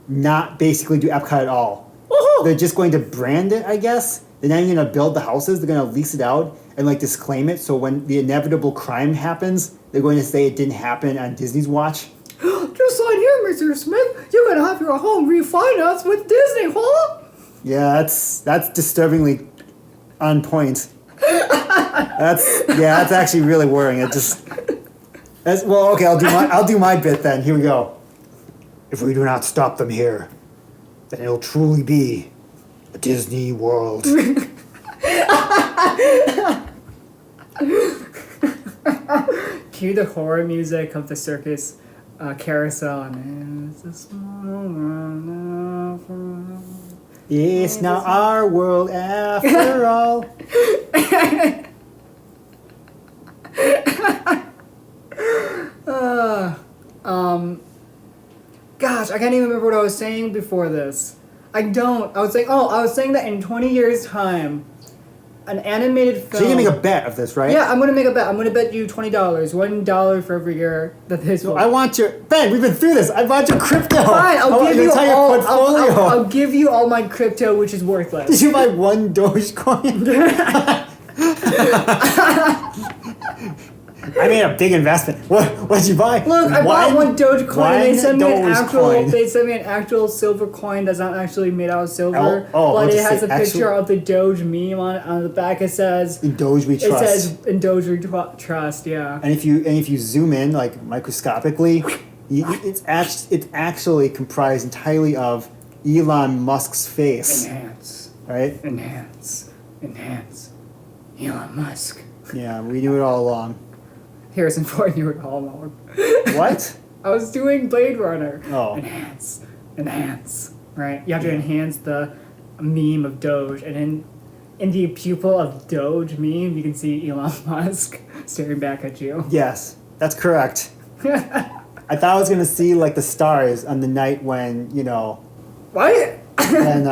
not basically do Epcot at all. woohoo! They're just going to brand it, I guess. They're not even going to build the houses. They're going to lease it out and like disclaim it. So when the inevitable crime happens, they're going to say it didn't happen on Disney's watch. Just sign here, Mr. Smith. You're gonna have your home refinanced with Disney, huh? Yeah, that's disturbingly on point. That's actually really worrying. Okay. I'll do my bit then. Here we go. If we do not stop them here, then it'll truly be a Disney World. Cue the horror music of the circus carousel. And it's a small world. It's not our world after all. Gosh, I can't even remember what I was saying before this. I was saying that in 20 years' time, an animated film. So you're gonna make a bet of this, right? Yeah, I'm gonna make a bet. I'm gonna bet you $20, $1 for every year that this will. I want your Ben. We've been through this. I want your crypto. Fine, I want your entire portfolio. I'll give you all my crypto, which is worthless. Did you buy one Dogecoin? I made a big investment. What'd you buy? Look, I bought one Dogecoin and they sent me Dogecoin. an actual silver coin that's not actually made out of silver. Oh, but I'll it just has say a picture of the Doge meme on the back. It says In Doge we trust. It says in Doge we trust, yeah. And if you zoom in like microscopically, it's actually comprised entirely of Elon Musk's face. Enhance. Right? Enhance. Elon Musk. Yeah, we knew it all along. Harrison Ford knew it all along. What? I was doing Blade Runner. Oh. Enhance. Right? You have to enhance the meme of Doge, and in the pupil of Doge meme, you can see Elon Musk staring back at you. Yes, that's correct. I thought I was gonna see like the stars on the night when What? and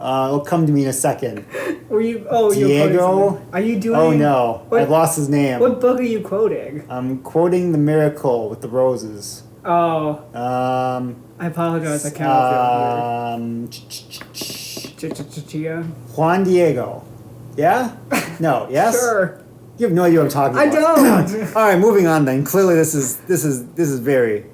it'll come to me in a second. Were you? Oh, Diego? Are you doing? Oh no, What, I've lost his name. What book are you quoting? I'm quoting The Miracle with the Roses. Oh, I apologize. I can't feel Juan Diego. Yeah? No. Yes. Sure. You have no idea what I'm talking I about. don't. All right, moving on then. Clearly, this is very.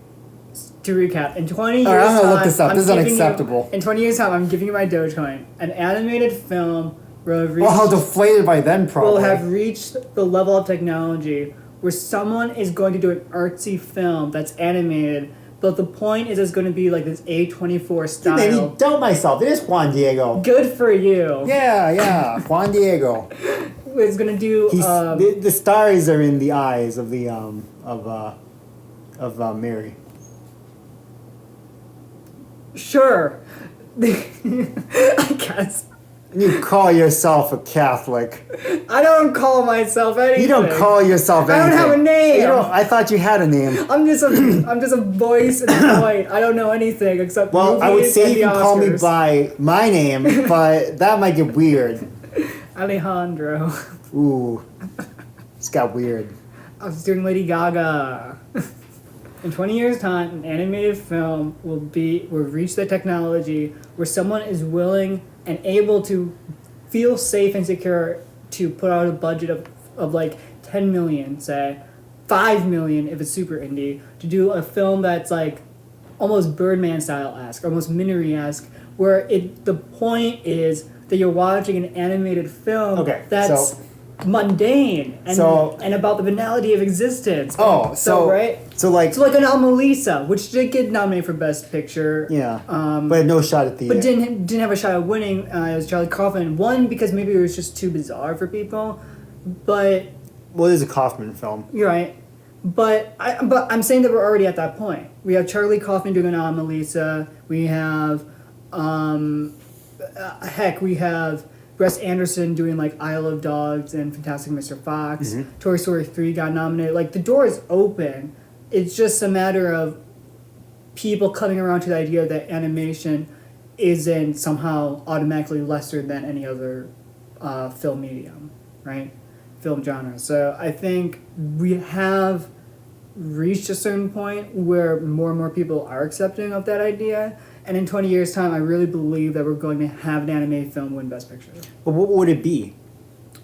To recap, in 20 years' All right, I'm gonna time, look this up. This is giving unacceptable. In 20 years' time, I'm giving you my Dogecoin. An animated film will have reached, Well, how deflated by then, probably. will have reached the level of technology where someone is going to do an artsy film that's animated, but the point is it's going to be like this A24 style. You made me doubt myself. It is Juan Diego. Good for you. Yeah, Juan Diego. It's going to do... the stars are in the eyes of the Mary. Sure. I guess. You call yourself a Catholic. I don't call myself anything. You don't call yourself anything. I don't have a name. I thought you had a name. I'm just a voice in the void. I don't know anything except Well, I would movies say and you can the call me Oscars. by my name, but that might get weird. Alejandro. Ooh, it's got weird. I was doing Lady Gaga. In 20 years' time, an animated film will reach the technology where someone is willing and able to feel safe and secure to put out a budget of like 10 million, say, 5 million if it's super indie, to do a film that's like almost Birdman style-esque, almost Minari-esque, where the point is that you're watching an animated film that's mundane and about the banality of existence. Oh, so right? So like an Anomalisa, which did get nominated for Best Picture. Yeah. But had no shot at the. But didn't have a shot at winning. It was Charlie Kaufman. One because maybe it was just too bizarre for people, but. Well, it is a Kaufman film. You're right, but I'm saying that we're already at that point. We have Charlie Kaufman doing an Anomalisa. We have, we have Wes Anderson doing like Isle of Dogs and Fantastic Mr. Fox. Mm-hmm. Toy Story 3 got nominated. Like the door is open. It's just a matter of people coming around to the idea that animation isn't somehow automatically lesser than any other film medium, right? Film genre. So I think we have reached a certain point where more and more people are accepting of that idea. And in 20 years' time, I really believe that we're going to have an animated film win Best Picture. But what would it be?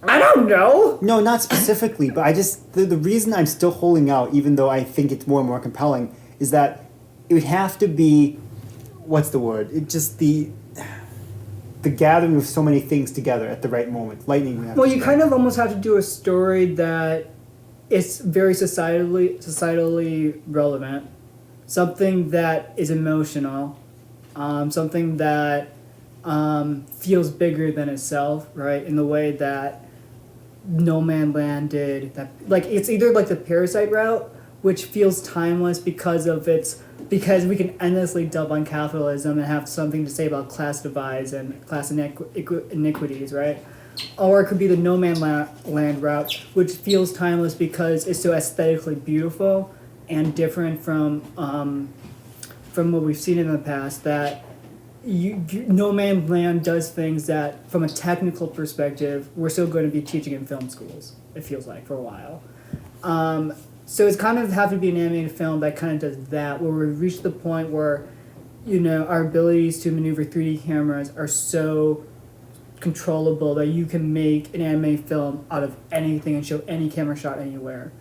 I don't know! No, not specifically, but I just... The reason I'm still holding out, even though I think it's more and more compelling, is that it would have to be... What's the word? It just the gathering of so many things together at the right moment. Lightning would have Well, to you strike. kind of almost have to do a story that is very societally relevant. Something that is emotional. Something that feels bigger than itself, right? In the way that No Man Land did. That like it's either like the Parasite route, which feels timeless because we can endlessly dub on capitalism and have something to say about class divides and class iniquities, right? Or it could be the No Man Land route, which feels timeless because it's so aesthetically beautiful and different from what we've seen in the past. That No Man Land does things that, from a technical perspective, we're still going to be teaching in film schools. It feels like for a while. So it's kind of have to be an animated film that kind of does that, where we've reached the point where, our abilities to maneuver 3D cameras are so controllable that you can make an anime film out of anything and show any camera shot anywhere.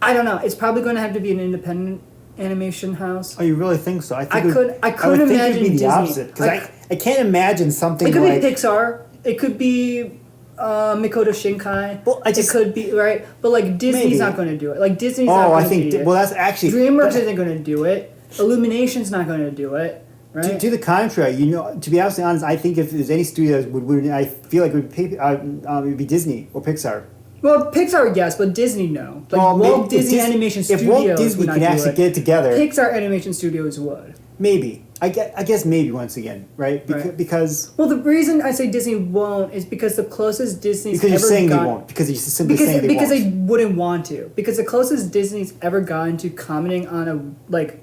I don't know. It's probably going to have to be an independent animation house. Oh, you really think so? I couldn't would think imagine it'd be the Disney. opposite because I can't imagine something It could like be Pixar. It could be Mikoto Shinkai. Well, it could be right, but like Disney's Maybe. not going to do it. Like Disney's not Oh, going I to do think it. well that's actually DreamWorks isn't going to do it. Illumination's not going to do it. Right? To the contrary, to be absolutely honest, I think if there's any studio that would I feel like it would be Disney or Pixar. Well, Pixar, yes, but Disney, no. Like Well, Walt maybe if Disney Dis- Animation if Studios Walt Disney would not can do actually it. get it together, Pixar Animation Studios would. maybe. I guess maybe once again, right? Right. Because Well, the reason I say Disney won't is because the closest Disney's you're ever saying gotten, they won't. Because you're simply saying they because won't. they wouldn't want to. Because the closest Disney's ever gotten to commenting on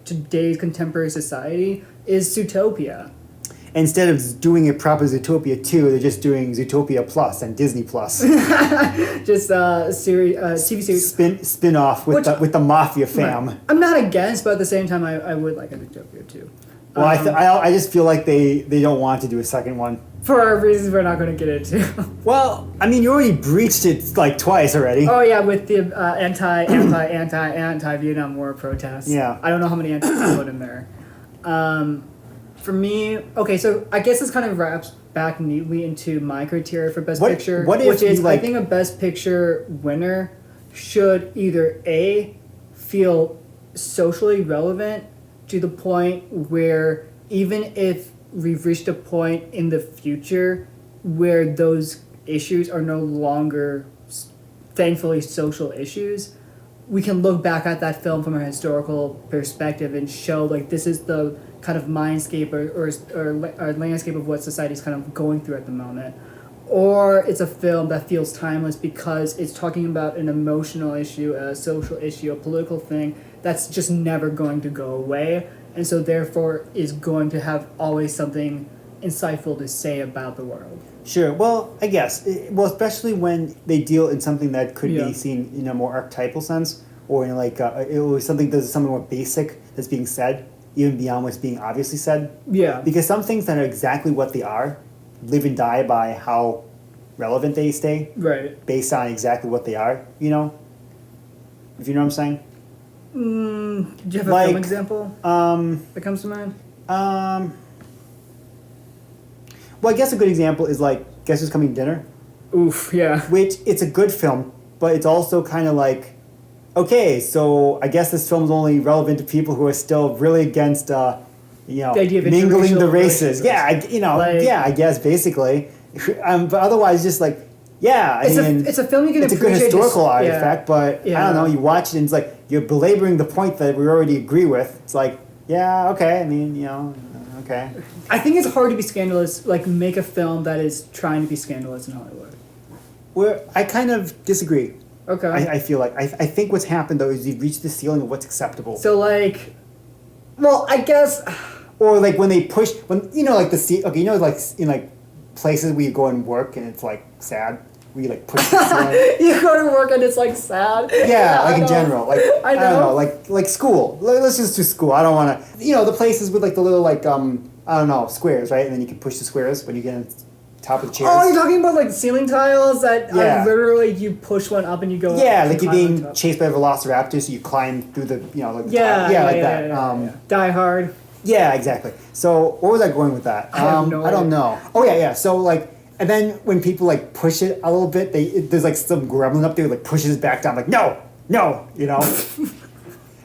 today's contemporary society is Zootopia. Instead of doing a proper Zootopia 2, they're just doing Zootopia Plus and Disney Plus. Just TV series. Spin off with Which- the Mafia fam. Right. I'm not against, but at the same time, I would like a Zootopia too. Well, I just feel like they don't want to do a second one. For our reasons we're not going to get into. Well, I mean, you already breached it like twice already. Oh yeah, with the anti Vietnam War protests. Yeah. I don't know how many anti I put in there. For me, okay, so I guess this kind of wraps back neatly into my criteria for Best Picture, what if which is you, I think a Best Picture winner should either A, feel socially relevant to the point where even if we've reached a point in the future where those issues are no longer, thankfully, social issues, we can look back at that film from a historical perspective and show like this is the kind of mindscape or landscape of what society's kind of going through at the moment. Or it's a film that feels timeless because it's talking about an emotional issue, a social issue, a political thing that's just never going to go away, and so therefore is going to have always something insightful to say about the world. Sure. Well, I guess. Well, especially when they deal in something that could Yeah. be seen in a more archetypal sense, or in like it was something more basic that's being said, even beyond what's being obviously said. Yeah. Because some things that are exactly what they are, live and die by how relevant they stay, Right. based on exactly what they are. If you know what I'm saying. Do you have a Like, film example that comes to mind? Well, I guess a good example is like Guess Who's Coming to Dinner, Oof, yeah. which it's a good film, but it's also kind of like, okay, so I guess this film's only relevant to people who are still really against, The idea of mingling the interracial races. relationships. Yeah, I guess basically, but otherwise, just like, yeah, I mean, it's a film you can it's a good appreciate historical this- artifact, but I Yeah. don't know. You watch it and it's like you're belaboring the point that we already agree with. It's like, yeah, okay. I mean, okay. I think it's hard to be scandalous, like make a film that is trying to be scandalous in Hollywood. I kind of disagree. Okay. I feel like I think what's happened though is you've reached the ceiling of what's acceptable. So like, well, I guess. Or like when they push like like in like places where you go and work and it's like sad where you like push the ceiling. You go to work and it's like sad. Yeah, I like in know. general, like I I don't know. know, like school. Let's just do school. I don't want to, the places with like the little like I don't know, squares, right? And then you can push the squares when you get on top of the chairs. Oh, you're talking about like ceiling tiles that Yeah. are literally you push one up and you go. Yeah, up, like you're climb on being top. chased by a velociraptor, so you climb through the like the Yeah, top. yeah, like yeah, that. yeah. Die Hard. Yeah, exactly. So what was I going with that? I have no I don't idea. know. Oh yeah. So like, and then when people like push it a little bit, there's like some gremlin up there like pushes it back down, like no.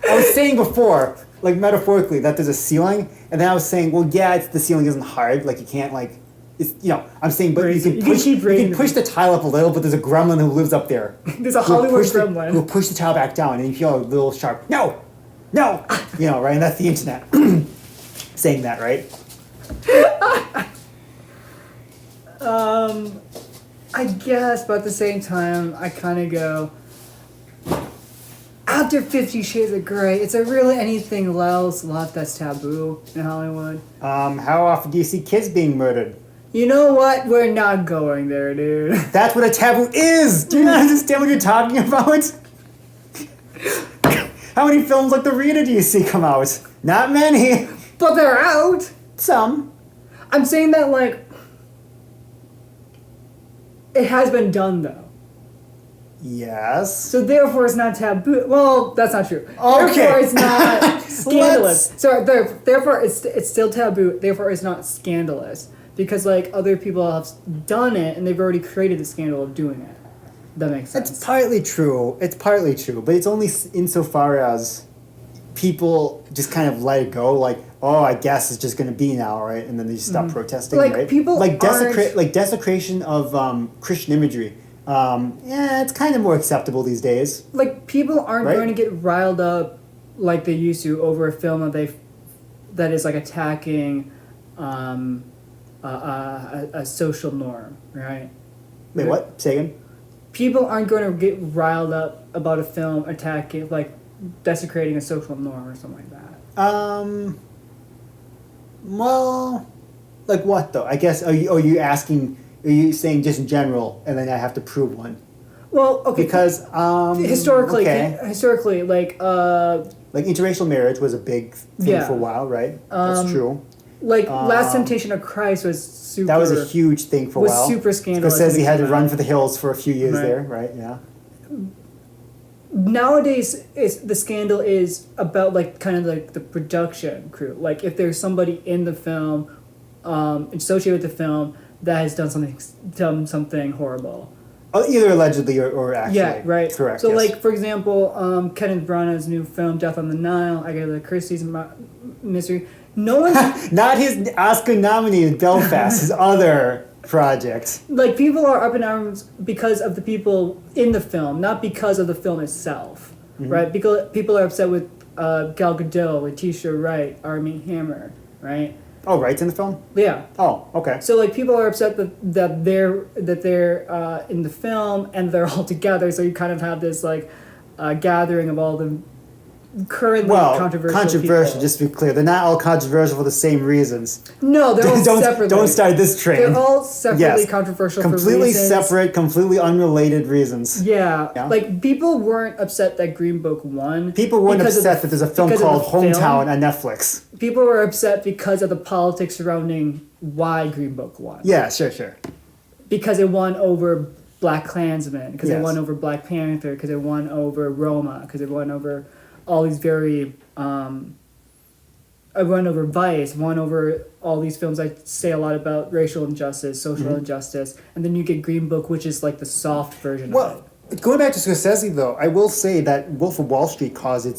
I was saying before, like metaphorically, that there's a ceiling, and then I was saying, well, yeah, the ceiling isn't hard. Like you can't like, It's, I'm saying, but Raise it. you You can keep raising can push the tile up a little, but there's a gremlin who lives up there. There's a Hollywood Gremlin. Who'll push the tile back down, and you feel a little sharp. No, right? And that's the internet saying that, right? I guess, but at the same time, I kind of go. After 50 Shades of Grey, is there really anything else left that's taboo in Hollywood? How often do you see kids being murdered? You know what? We're not going there, dude. That's what a taboo is! Do you not understand what you're talking about? How many films like The Reader do you see come out? Not many. But they're out! Some. I'm saying that, like, it has been done, though. Yes. So therefore it's not taboo. Well, that's not true. Okay. Therefore it's not scandalous. So therefore it's still taboo. Therefore it's not scandalous. Because, like, other people have done it and they've already created the scandal of doing it. That makes sense. It's partly true. But it's only insofar as people just kind of let it go, like, oh, I guess it's just going to be now, right? And then they just stop protesting, Like, right? people desecration of Christian imagery. It's kind of more acceptable these days. Like, people aren't Right? going to get riled up like they used to over a film that is, like, attacking a social norm, right? Wait, what? Say again? People aren't going to get riled up about a film attacking, like, desecrating a social norm or something like that. Well, like what though? I guess are you saying just in general, and then I have to prove one? Well, okay. Because historically, okay. like Like interracial marriage was a big thing Yeah. for a while, right? That's true. Last Temptation of Christ was super. That was a huge thing for a was while. super scandalous. It says when he it had to came run out. for the hills for a few years Right. there, right? Yeah. Nowadays, the scandal is about, like, kind of like the production crew. Like, if there's somebody in the film, associated with the film, that has done something horrible. Oh, either allegedly or actually. Yeah, right. Correct. So, yes. like, for example, Kenneth Branagh's new film, Death on the Nile, Agatha Christie's mystery. No one's Not his Oscar nominee in Belfast, his other project. like, people are up in arms because of the people in the film, not because of the film itself, right? Because people are upset with Gal Gadot, Letitia Wright, Armie Hammer, right? Oh, Wright's in the film? Yeah. Oh, okay. So, like, people are upset that they're in the film and they're all together. So you kind of have this, like, gathering of all the currently controversial people. just to be clear. They're not all controversial for the same reasons. No, they're all separately. Don't start this train. They're all separately Yes. controversial Completely for reasons. separate, completely unrelated reasons. Yeah. Yeah. Like, people weren't upset that Green Book won. People weren't because of upset that there's a film because of called the film. Hometown on Netflix. People were upset because of the politics surrounding why Green Book won. Yeah, sure. Because it won over Black Klansmen, because it Yes. won over Black Panther, because it won over Roma, because it won over all these very, it won over Vice, won over all these films that say a lot about racial injustice, social injustice, and then you get Green Book, which is like the soft version of Well, going back to Scorsese, though, I will say that Wolf of Wall Street caused a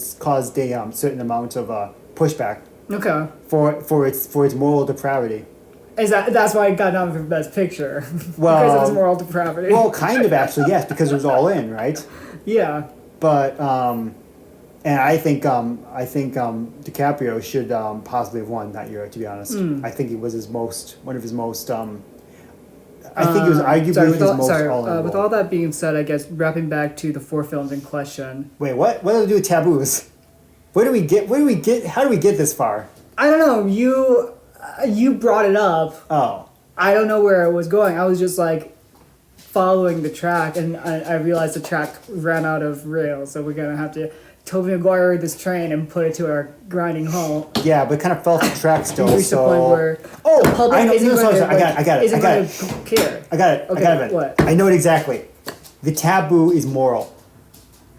certain amount of pushback it. Okay. for its moral depravity. That's why it got nominated for Best Picture. Well, because of its moral depravity. Well, kind of actually, yes, because it was all in, right? Yeah. But and I think DiCaprio should possibly have won that year. To be honest, I think it was one of his most. I think it was arguably his most all-in with role. all that being said, I guess wrapping back to the 4 films in question. Wait, what? What do we do with taboos? Where do we get? How do we get this far? I don't know. You brought it up. Oh, I don't know where it was going. I was just like following the track, and I realized the track ran out of rails, so we're gonna have to Tobey Maguire this train and put it to our grinding halt. yeah, but it kind of fell off the track still. You reached the point where the public I know. isn't No, going sorry, to I got it. isn't I got going it. to care. I got it. Okay, I got it. what? I know it exactly. The taboo is moral.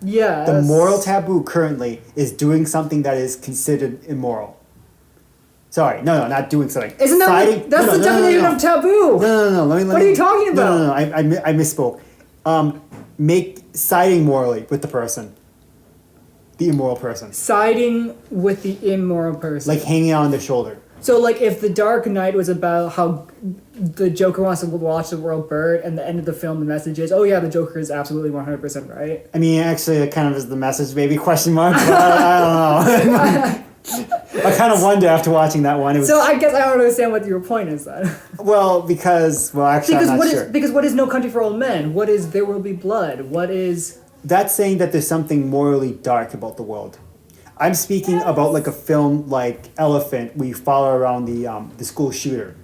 Yeah. The moral taboo currently is doing something that is considered immoral. Sorry, no, not doing something. Isn't that that's the definition of taboo? No. What are you talking about? No. I misspoke. Siding morally with the person, the immoral person, Siding with the immoral person. like hanging out on their shoulder. So, like, if The Dark Knight was about how the Joker wants to watch the world burn, and the end of the film, the message is, oh yeah, the Joker is absolutely 100% right. I mean, actually, it kind of is the message, maybe, question mark, but I don't know. I kind of wonder after watching that one. It was, So I guess I don't understand what your point is then. well, actually, I'm not sure. Because what is No Country for Old Men? What is There Will Be Blood? What is... That's saying that there's something morally dark about the world. I'm speaking about like a film like Elephant, where you follow around the school shooter,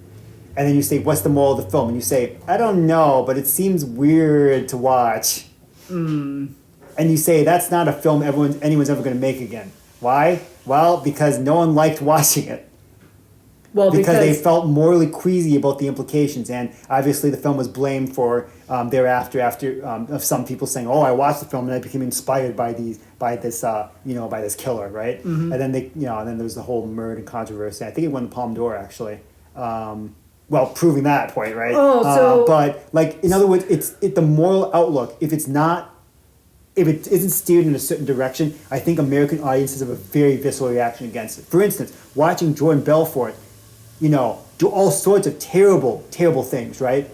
and then you say, "What's the moral of the film?" And you say, "I don't know, but it seems weird to watch." And you say that's not a film anyone's ever going to make again. Why? Well, because no one liked watching it. Well, Because they felt morally queasy about the implications, and obviously the film was blamed for thereafter of some people saying, "Oh, I watched the film and I became inspired by this killer," right? And then then there was the whole murder controversy. I think it won the Palme d'Or actually. Well, proving that point, right? But like in other words, it's the moral outlook. If it isn't steered in a certain direction, I think American audiences have a very visceral reaction against it. For instance, watching Jordan Belfort, do all sorts of terrible, terrible things, right?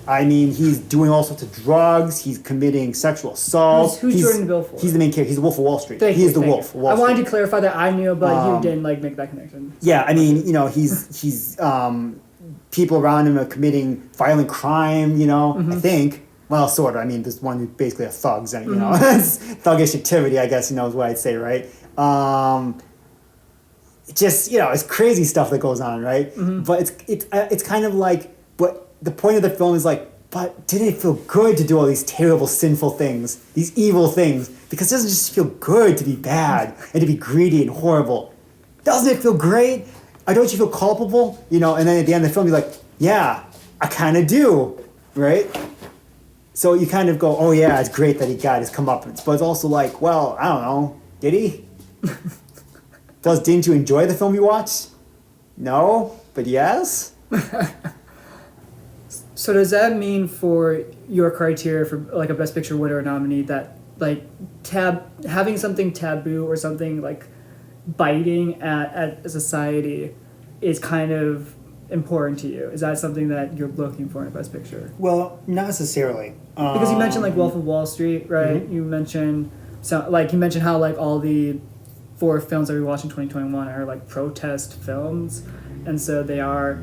I mean, he's doing all sorts of drugs. He's committing sexual assault. Who's Jordan Belfort? He's the main character. He's the Wolf of Wall Street. He's the Wolf. I wanted to clarify that I knew, but you didn't make that connection. Yeah, I mean, he's people around him are committing violent crime. I think. Well, sort of. I mean, there's one who's basically a thug, and it's thuggish activity, I guess. Is what I'd say, right? Just it's crazy stuff that goes on, right? But it's kind of like, but the point of the film is like, but didn't it feel good to do all these terrible, sinful things, these evil things? Because it doesn't just feel good to be bad and to be greedy and horrible. Doesn't it feel great? Don't you feel culpable? And then at the end of the film, you're like, yeah, I kind of do, right? So you kind of go, oh yeah, it's great that he got his comeuppance, but it's also like, well, I don't know, did he? Plus, didn't you enjoy the film you watched? No, but yes. So does that mean for your criteria for like a Best Picture winner or nominee that like having something taboo or something like biting at a society is kind of important to you? Is that something that you're looking for in a Best Picture? Well, not necessarily. Because you mentioned like Wolf of Wall Street, right? You mentioned how like all the 4 films that we watched in 2021 are like protest films, and so they are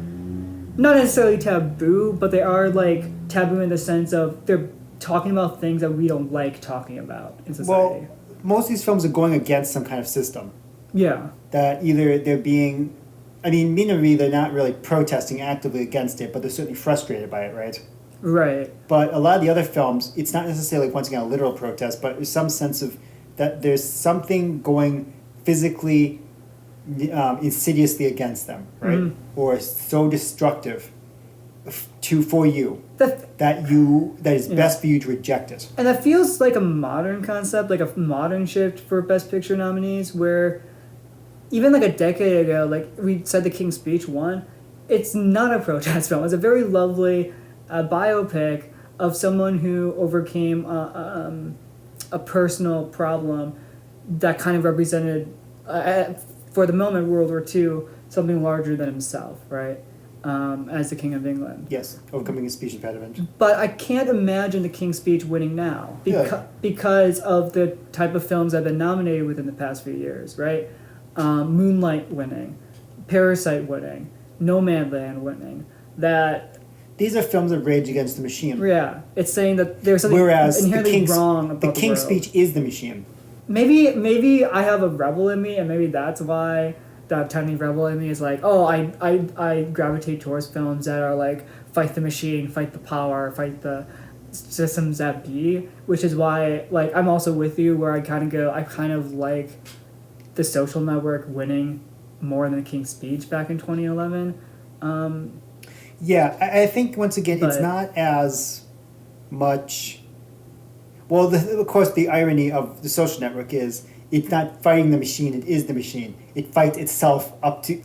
not necessarily taboo, but they are like taboo in the sense of they're talking about things that we don't like talking about in society. Well, most of these films are going against some kind of system. Yeah. That either they're being, meanly they're not really protesting actively against it, but they're certainly frustrated by it, right? Right. But a lot of the other films, it's not necessarily, once again, a literal protest, but there's some sense of that there's something going physically, insidiously against them, right? Or so destructive for you that is best for you to reject it. And that feels like a modern concept, like a modern shift for Best Picture nominees, where even like a decade ago, like we said, The King's Speech won. It's not a protest film. It's a very lovely biopic of someone who overcame a personal problem that kind of represented, for the moment, World War II, something larger than himself, right? As the King of England. Yes, overcoming his speech impediment. But I can't imagine The King's Speech winning now because of the type of films that have been nominated within the past few years, right? Moonlight winning, Parasite winning, Nomadland winning. These are films that rage against the machine. Yeah, it's saying that there's something inherently wrong about the King's Speech is the machine. Maybe I have a rebel in me, and maybe that's why that tiny rebel in me is like, oh, I gravitate towards films that are like fight the machine, fight the power, fight the systems that be, which is why like I'm also with you where I kind of like The Social Network winning more than The King's Speech back in 2011. Yeah, I think once again it's not as much. Well, of course, the irony of The Social Network is it's not fighting the machine; it is the machine. It fights itself up to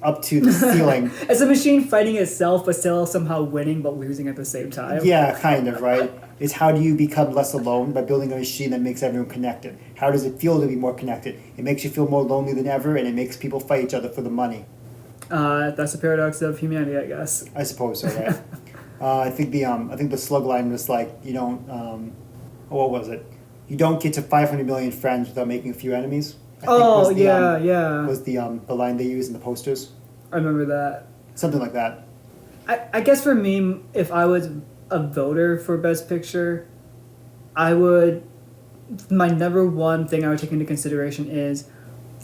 the ceiling. It's a machine fighting itself, but still somehow winning, but losing at the same time. Yeah, kind of, right? It's how do you become less alone by building a machine that makes everyone connected? How does it feel to be more connected? It makes you feel more lonely than ever, and it makes people fight each other for the money. That's the paradox of humanity, I guess. I suppose so, right? I think the slug line was like, you don't, what was it? You don't get to 500 million friends without making a few enemies. I think Oh, was the, yeah. Was the line they used in the posters. I remember that. Something like that. I guess for me, if I was a voter for Best Picture, I would. My number one thing I would take into consideration is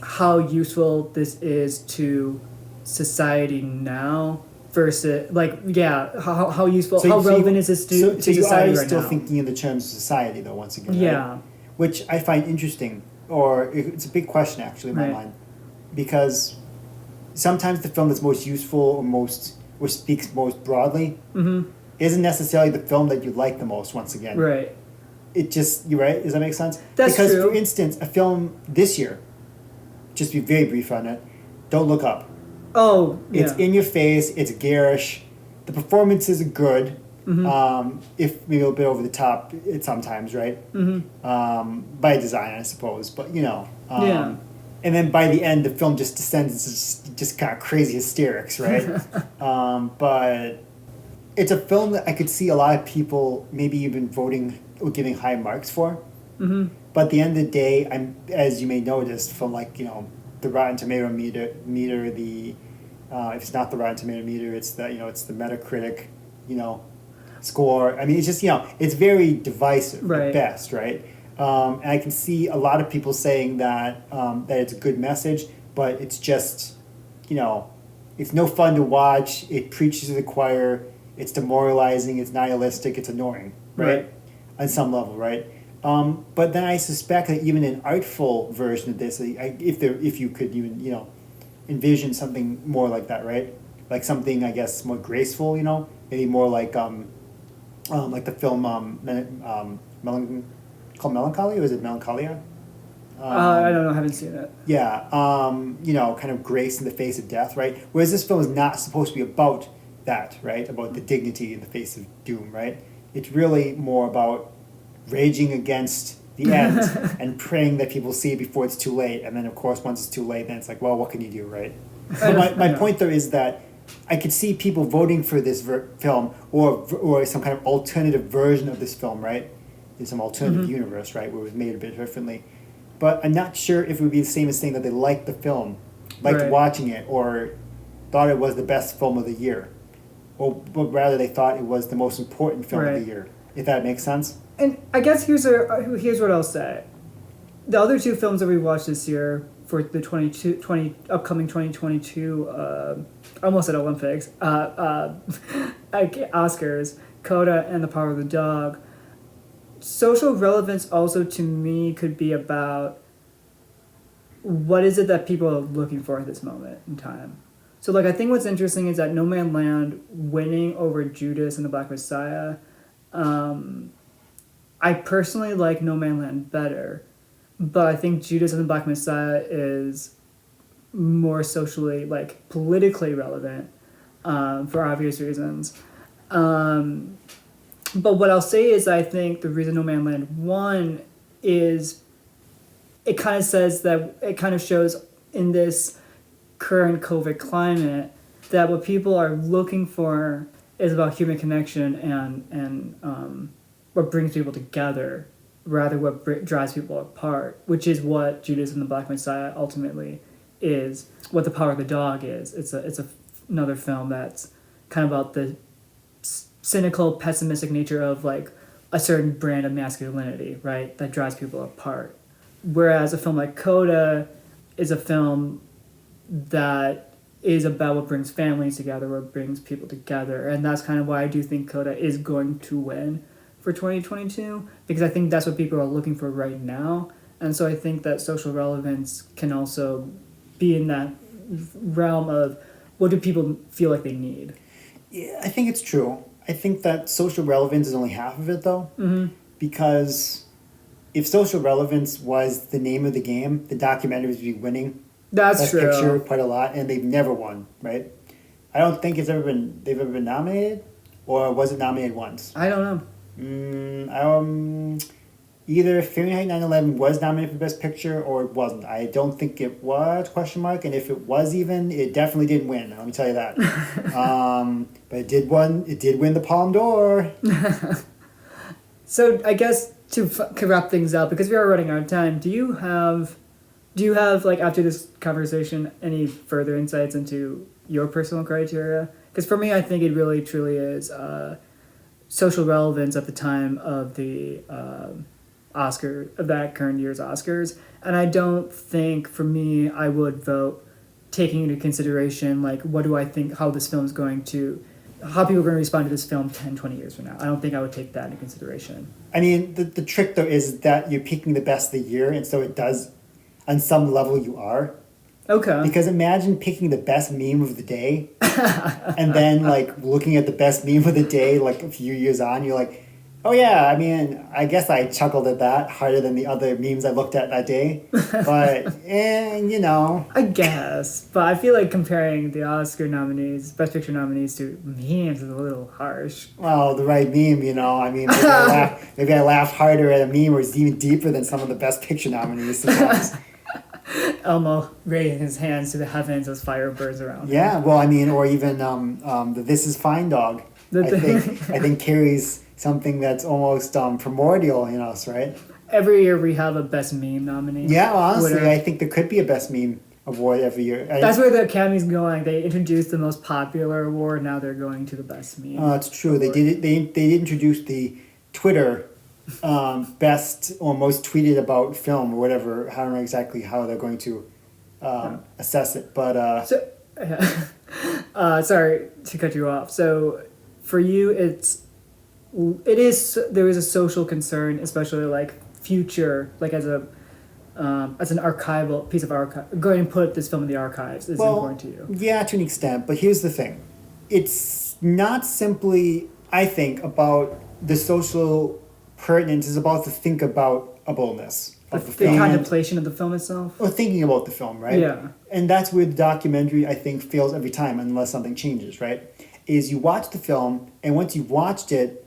how useful this is to society now versus, how useful, how relevant is this to so you society are right still now? thinking in the terms of society, though, once again, right? Yeah. Which I find interesting, or it's a big question, actually, in my Right. mind. Because sometimes the film that's most useful or speaks most broadly isn't necessarily the film that you like the most, once again. Right. It just, you're right, does that make sense? That's because, true. for instance, a film this year, just to be very brief on it, Don't Look Up. Oh, yeah. It's in your face, it's garish, the performances are good, if maybe a little bit over the top sometimes, right? By design, I suppose, but Yeah. And then by the end, the film just descends into just kind of crazy hysterics, right? But it's a film that I could see a lot of people maybe even voting or giving high marks for. But at the end of the day, as you may notice from the Rotten Tomato meter, the if it's not the Rotten Tomato meter, it's the Metacritic, score. I mean, it's just it's very divisive Right. at best, right? And I can see a lot of people saying that that it's a good message, but it's just it's no fun to watch. It preaches to the choir. It's demoralizing. It's nihilistic. It's annoying, right? On some level, right? But then I suspect that even an artful version of this, if you could even envision something more like that, right? Like something, I guess, more graceful, maybe more like the film called Melancholy, or is it Melancholia? I don't know. I haven't seen it. Yeah, kind of grace in the face of death, right? Whereas this film is not supposed to be about that, right? About the dignity in the face of doom, right? It's really more about raging against the end and praying that people see it before it's too late. And then, of course, once it's too late, then it's like, well, what can you do, right? So my point, though, is that I could see people voting for this film or some kind of alternative version of this film, right? In some alternative universe, right, where it was made a bit differently. But I'm not sure if it would be the same as saying that they liked the film, liked Right. watching it, or thought it was the best film of the year. But rather they thought it was the most important film of Right. the year, if that makes sense. And I guess here's what I'll say. The other two films that we watched this year for the upcoming 2022, almost at Olympics, Oscars, Coda and The Power of the Dog. Social relevance also to me could be about what is it that people are looking for at this moment in time. So I think what's interesting is that No Man Land winning over Judas and the Black Messiah, I personally like No Man Land better, but I think Judas and the Black Messiah is more socially, politically relevant, for obvious reasons. But what I'll say is I think the reason No Man Land won is it kind of shows in this current COVID climate that what people are looking for is about human connection and what brings people together rather what drives people apart, which is what Judas and the Black Messiah ultimately is, what The Power of the Dog is. It's another film that's kind of about the cynical, pessimistic nature of a certain brand of masculinity, right, that drives people apart. Whereas a film like Coda is a film that is about what brings families together, what brings people together, and that's kind of why I do think Coda is going to win for 2022, because I think that's what people are looking for right now, and so I think that social relevance can also be in that realm of what do people feel like they need. Yeah, I think it's true. I think that social relevance is only half of it, though, because if social relevance was the name of the game, the documentaries would be winning That's Best true. Picture quite a lot, and they've never won, right? I don't think they've ever been nominated, or was it nominated once? I don't know. either Fahrenheit 9/11 was nominated for Best Picture or it wasn't. I don't think it was, question mark, and if it was even, it definitely didn't win, let me tell you that. But it did win the Palme d'Or. So I guess to wrap things up, because we are running out of time, do you have like after this conversation any further insights into your personal criteria? Because for me, I think it really truly is social relevance at the time of the of that current year's Oscars, and I don't think for me I would vote taking into consideration like what do I think how this film is going to how people are going to respond to this film 10, 20 years from now. I don't think I would take that into consideration. I mean, the trick though is that you're picking the best of the year, and so it does, on some level, you are. Okay. Because imagine picking the best meme of the day, and then like looking at the best meme of the day like a few years on, you're like, oh yeah, I mean, I guess I chuckled at that harder than the other memes I looked at that day. But, you know. I guess. But I feel like comparing the Oscar nominees, Best Picture nominees to memes is a little harsh. Well, the right meme, you know. I mean, maybe I laugh harder at a meme or it's even deeper than some of the Best Picture nominees sometimes. Elmo raising his hands to the heavens as fire burns around him. Yeah, well, I mean, or even the This Is Fine dog. I think carries something that's almost primordial in us, right? Every year we have a Best Meme nominee. Yeah, well, honestly, winner. I think there could be a Best Meme award every year. That's where the Academy's going. They introduced the most popular award. Now they're going to the Best Meme. Oh, it's true. Award. They did introduce the Twitter best or most tweeted about film or whatever. I don't know exactly how they're going to assess it, but sorry to cut you off. So for you, there is a social concern, especially like future, like as an archival piece of archive. Going and put this film in the archives is important to you. Yeah, to an extent. But here's the thing: it's not simply, I think, about the social pertinence. It's about the think about ableness of the film. The contemplation of the film itself. Or thinking about the film, right? Yeah. And that's where the documentary, I think, fails every time, unless something changes, right? Is you watch the film, and once you've watched it,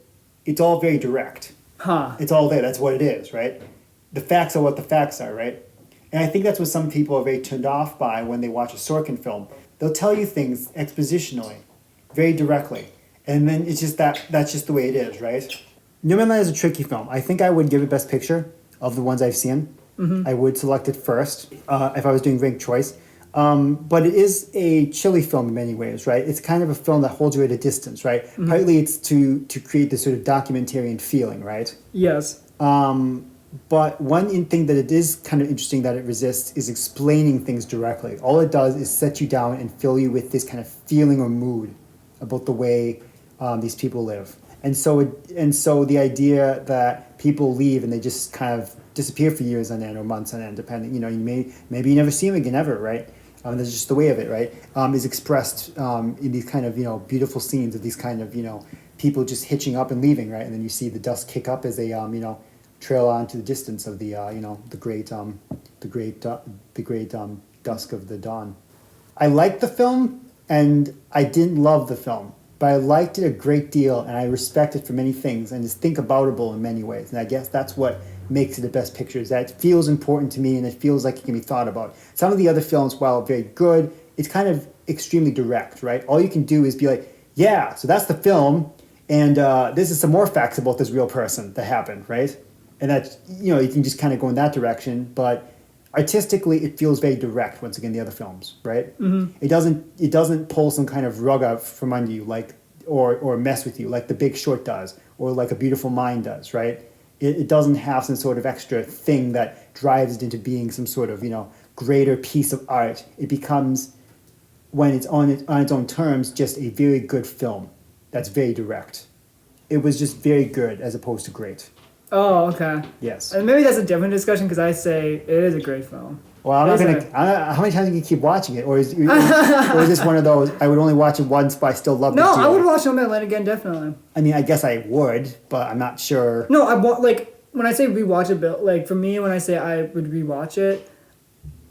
it's all very direct. Huh. It's all there. That's what it is, right? The facts are what the facts are, right? And I think that's what some people are very turned off by when they watch a Sorkin film. They'll tell you things expositionally, very directly. And then it's just that's just the way it is, right? Nomadland is a tricky film. I think I would give it Best Picture of the ones I've seen. Mm-hmm. I would select it first if I was doing ranked choice. But it is a chilly film in many ways, right? It's kind of a film that holds you at a distance, right? Mm-hmm. Partly it's to create this sort of documentarian feeling, right? Yes. But one thing that it is kind of interesting that it resists is explaining things directly. All it does is set you down and fill you with this kind of feeling or mood about the way these people live. And so the idea that people leave and they just kind of disappear for years on end or months on end, depending, maybe you never see them again ever, right? That's just the way of it, right? Is expressed in these kind of, beautiful scenes of these kind of, people just hitching up and leaving, right? And then you see the dust kick up as they, trail on to the distance of the, the great dusk of the dawn. I liked the film, and I didn't love the film, but I liked it a great deal, and I respect it for many things, and it's think-aboutable in many ways. And I guess that's what makes it the best picture, is that it feels important to me, and it feels like it can be thought about. Some of the other films, while very good, it's kind of extremely direct, right? All you can do is be like, yeah, so that's the film, and this is some more facts about this real person that happened, right? And that, you can just kind of go in that direction, but artistically, it feels very direct. Once again, the other films, right? Mm-hmm. It doesn't pull some kind of rug out from under you, like or mess with you, like The Big Short does, or like A Beautiful Mind does, right? It doesn't have some sort of extra thing that drives it into being some sort of greater piece of art. It becomes, when it's on its own terms, just a very good film that's very direct. It was just very good as opposed to great. Oh, okay. Yes. And maybe that's a different discussion because I say it is a great film. Well, I'm not gonna. How many times can you keep watching it, or is this one of those? I would only watch it once, but I still love it. No, I would watch Nomadland again, definitely. I mean, I guess I would, but I'm not sure. No, when I say rewatch it, Bill, like for me, when I say I would rewatch it,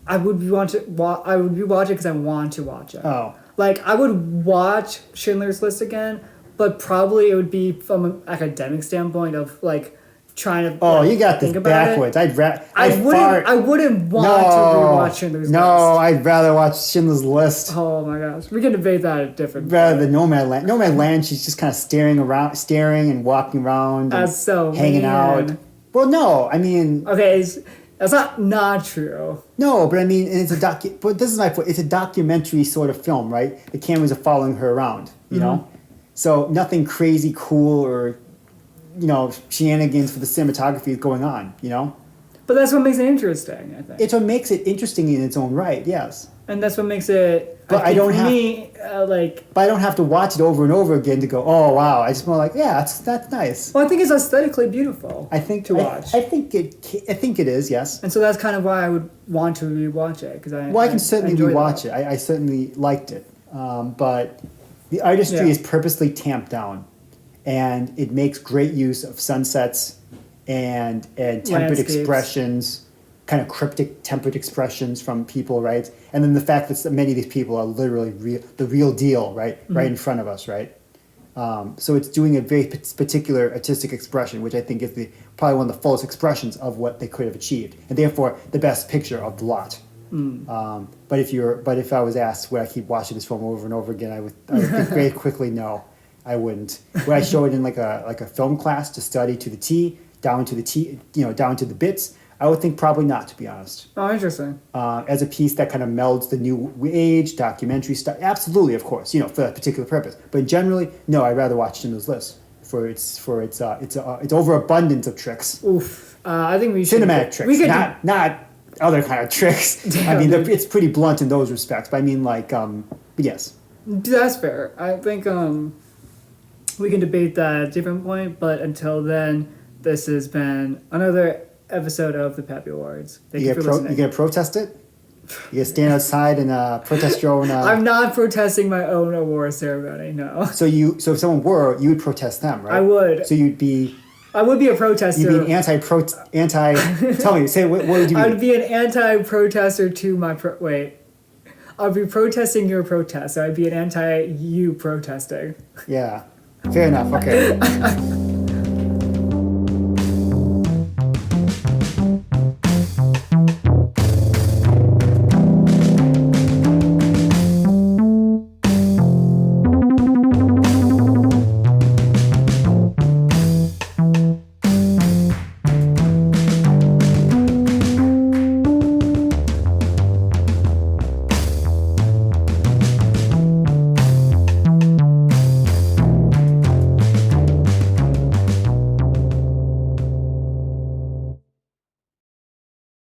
I would rewatch it because I want to watch it. Oh. Like I would watch Schindler's List again, but probably it would be from an academic standpoint of like trying to. Oh, like, you got this think about backwards. It. I wouldn't want to rewatch Schindler's No, List. I'd rather watch Schindler's List Oh my gosh, we can debate that at a different. rather point. than Nomadland. Nomadland, she's just kind of staring and walking around and That's so hanging mean. out. Well, no, I mean, Okay, that's not true. no, but I mean, it's But this is my point. It's a documentary sort of film, right? The cameras are following her around, you know, so nothing crazy, cool, or shenanigans for the cinematography is going on, you know. But that's what makes it interesting, I think. It's what makes it interesting in its own right, yes. And that's what makes it. But I think don't for have- me, But I don't have to watch it over and over again to go, oh wow. I just more like, yeah, that's nice. Well, I think it's aesthetically beautiful. I think to watch. I think it is, yes. And so that's kind of why I would want to rewatch it because I. Well, I can certainly enjoy rewatch that. it. I certainly liked it, but the artistry Yeah. is purposely tamped down, and it makes great use of sunsets and tempered Landscapes. expressions, kind of cryptic tempered expressions from people, right? And then the fact that many of these people are literally the real deal, right, right in front of us, right? So it's doing a very particular artistic expression, which I think is probably one of the fullest expressions of what they could have achieved, and therefore the best picture of the lot. But if I was asked would I keep watching this film over and over again, I would think very quickly no, I wouldn't. Would I show it in like a film class to study to the T, down to the bits? I would think probably not, to be honest. Oh, interesting. As a piece that kind of melds the new age, documentary stuff, absolutely, of course, for that particular purpose. But generally, no, I'd rather watch Schindler's List for its overabundance of tricks, Oof. I think we should. cinematic tricks, We could. not other kind of tricks. I mean, it's pretty blunt in those respects. But I mean, but yes, That's fair. I think we can debate that at a different point. But until then, this has been another episode of the Pappy Awards. Thank you for listening. You gonna protest it? You gonna stand outside and protest your own? I'm not protesting my own award ceremony. No. So if someone were, you would protest them, right? I would. So you'd be I would be a protester. You'd be an anti. Tell me, say what would you be? I'd be an anti-protester to my wait. I'd be protesting your protest. So I'd be an anti-you protesting. Yeah, fair enough. Okay.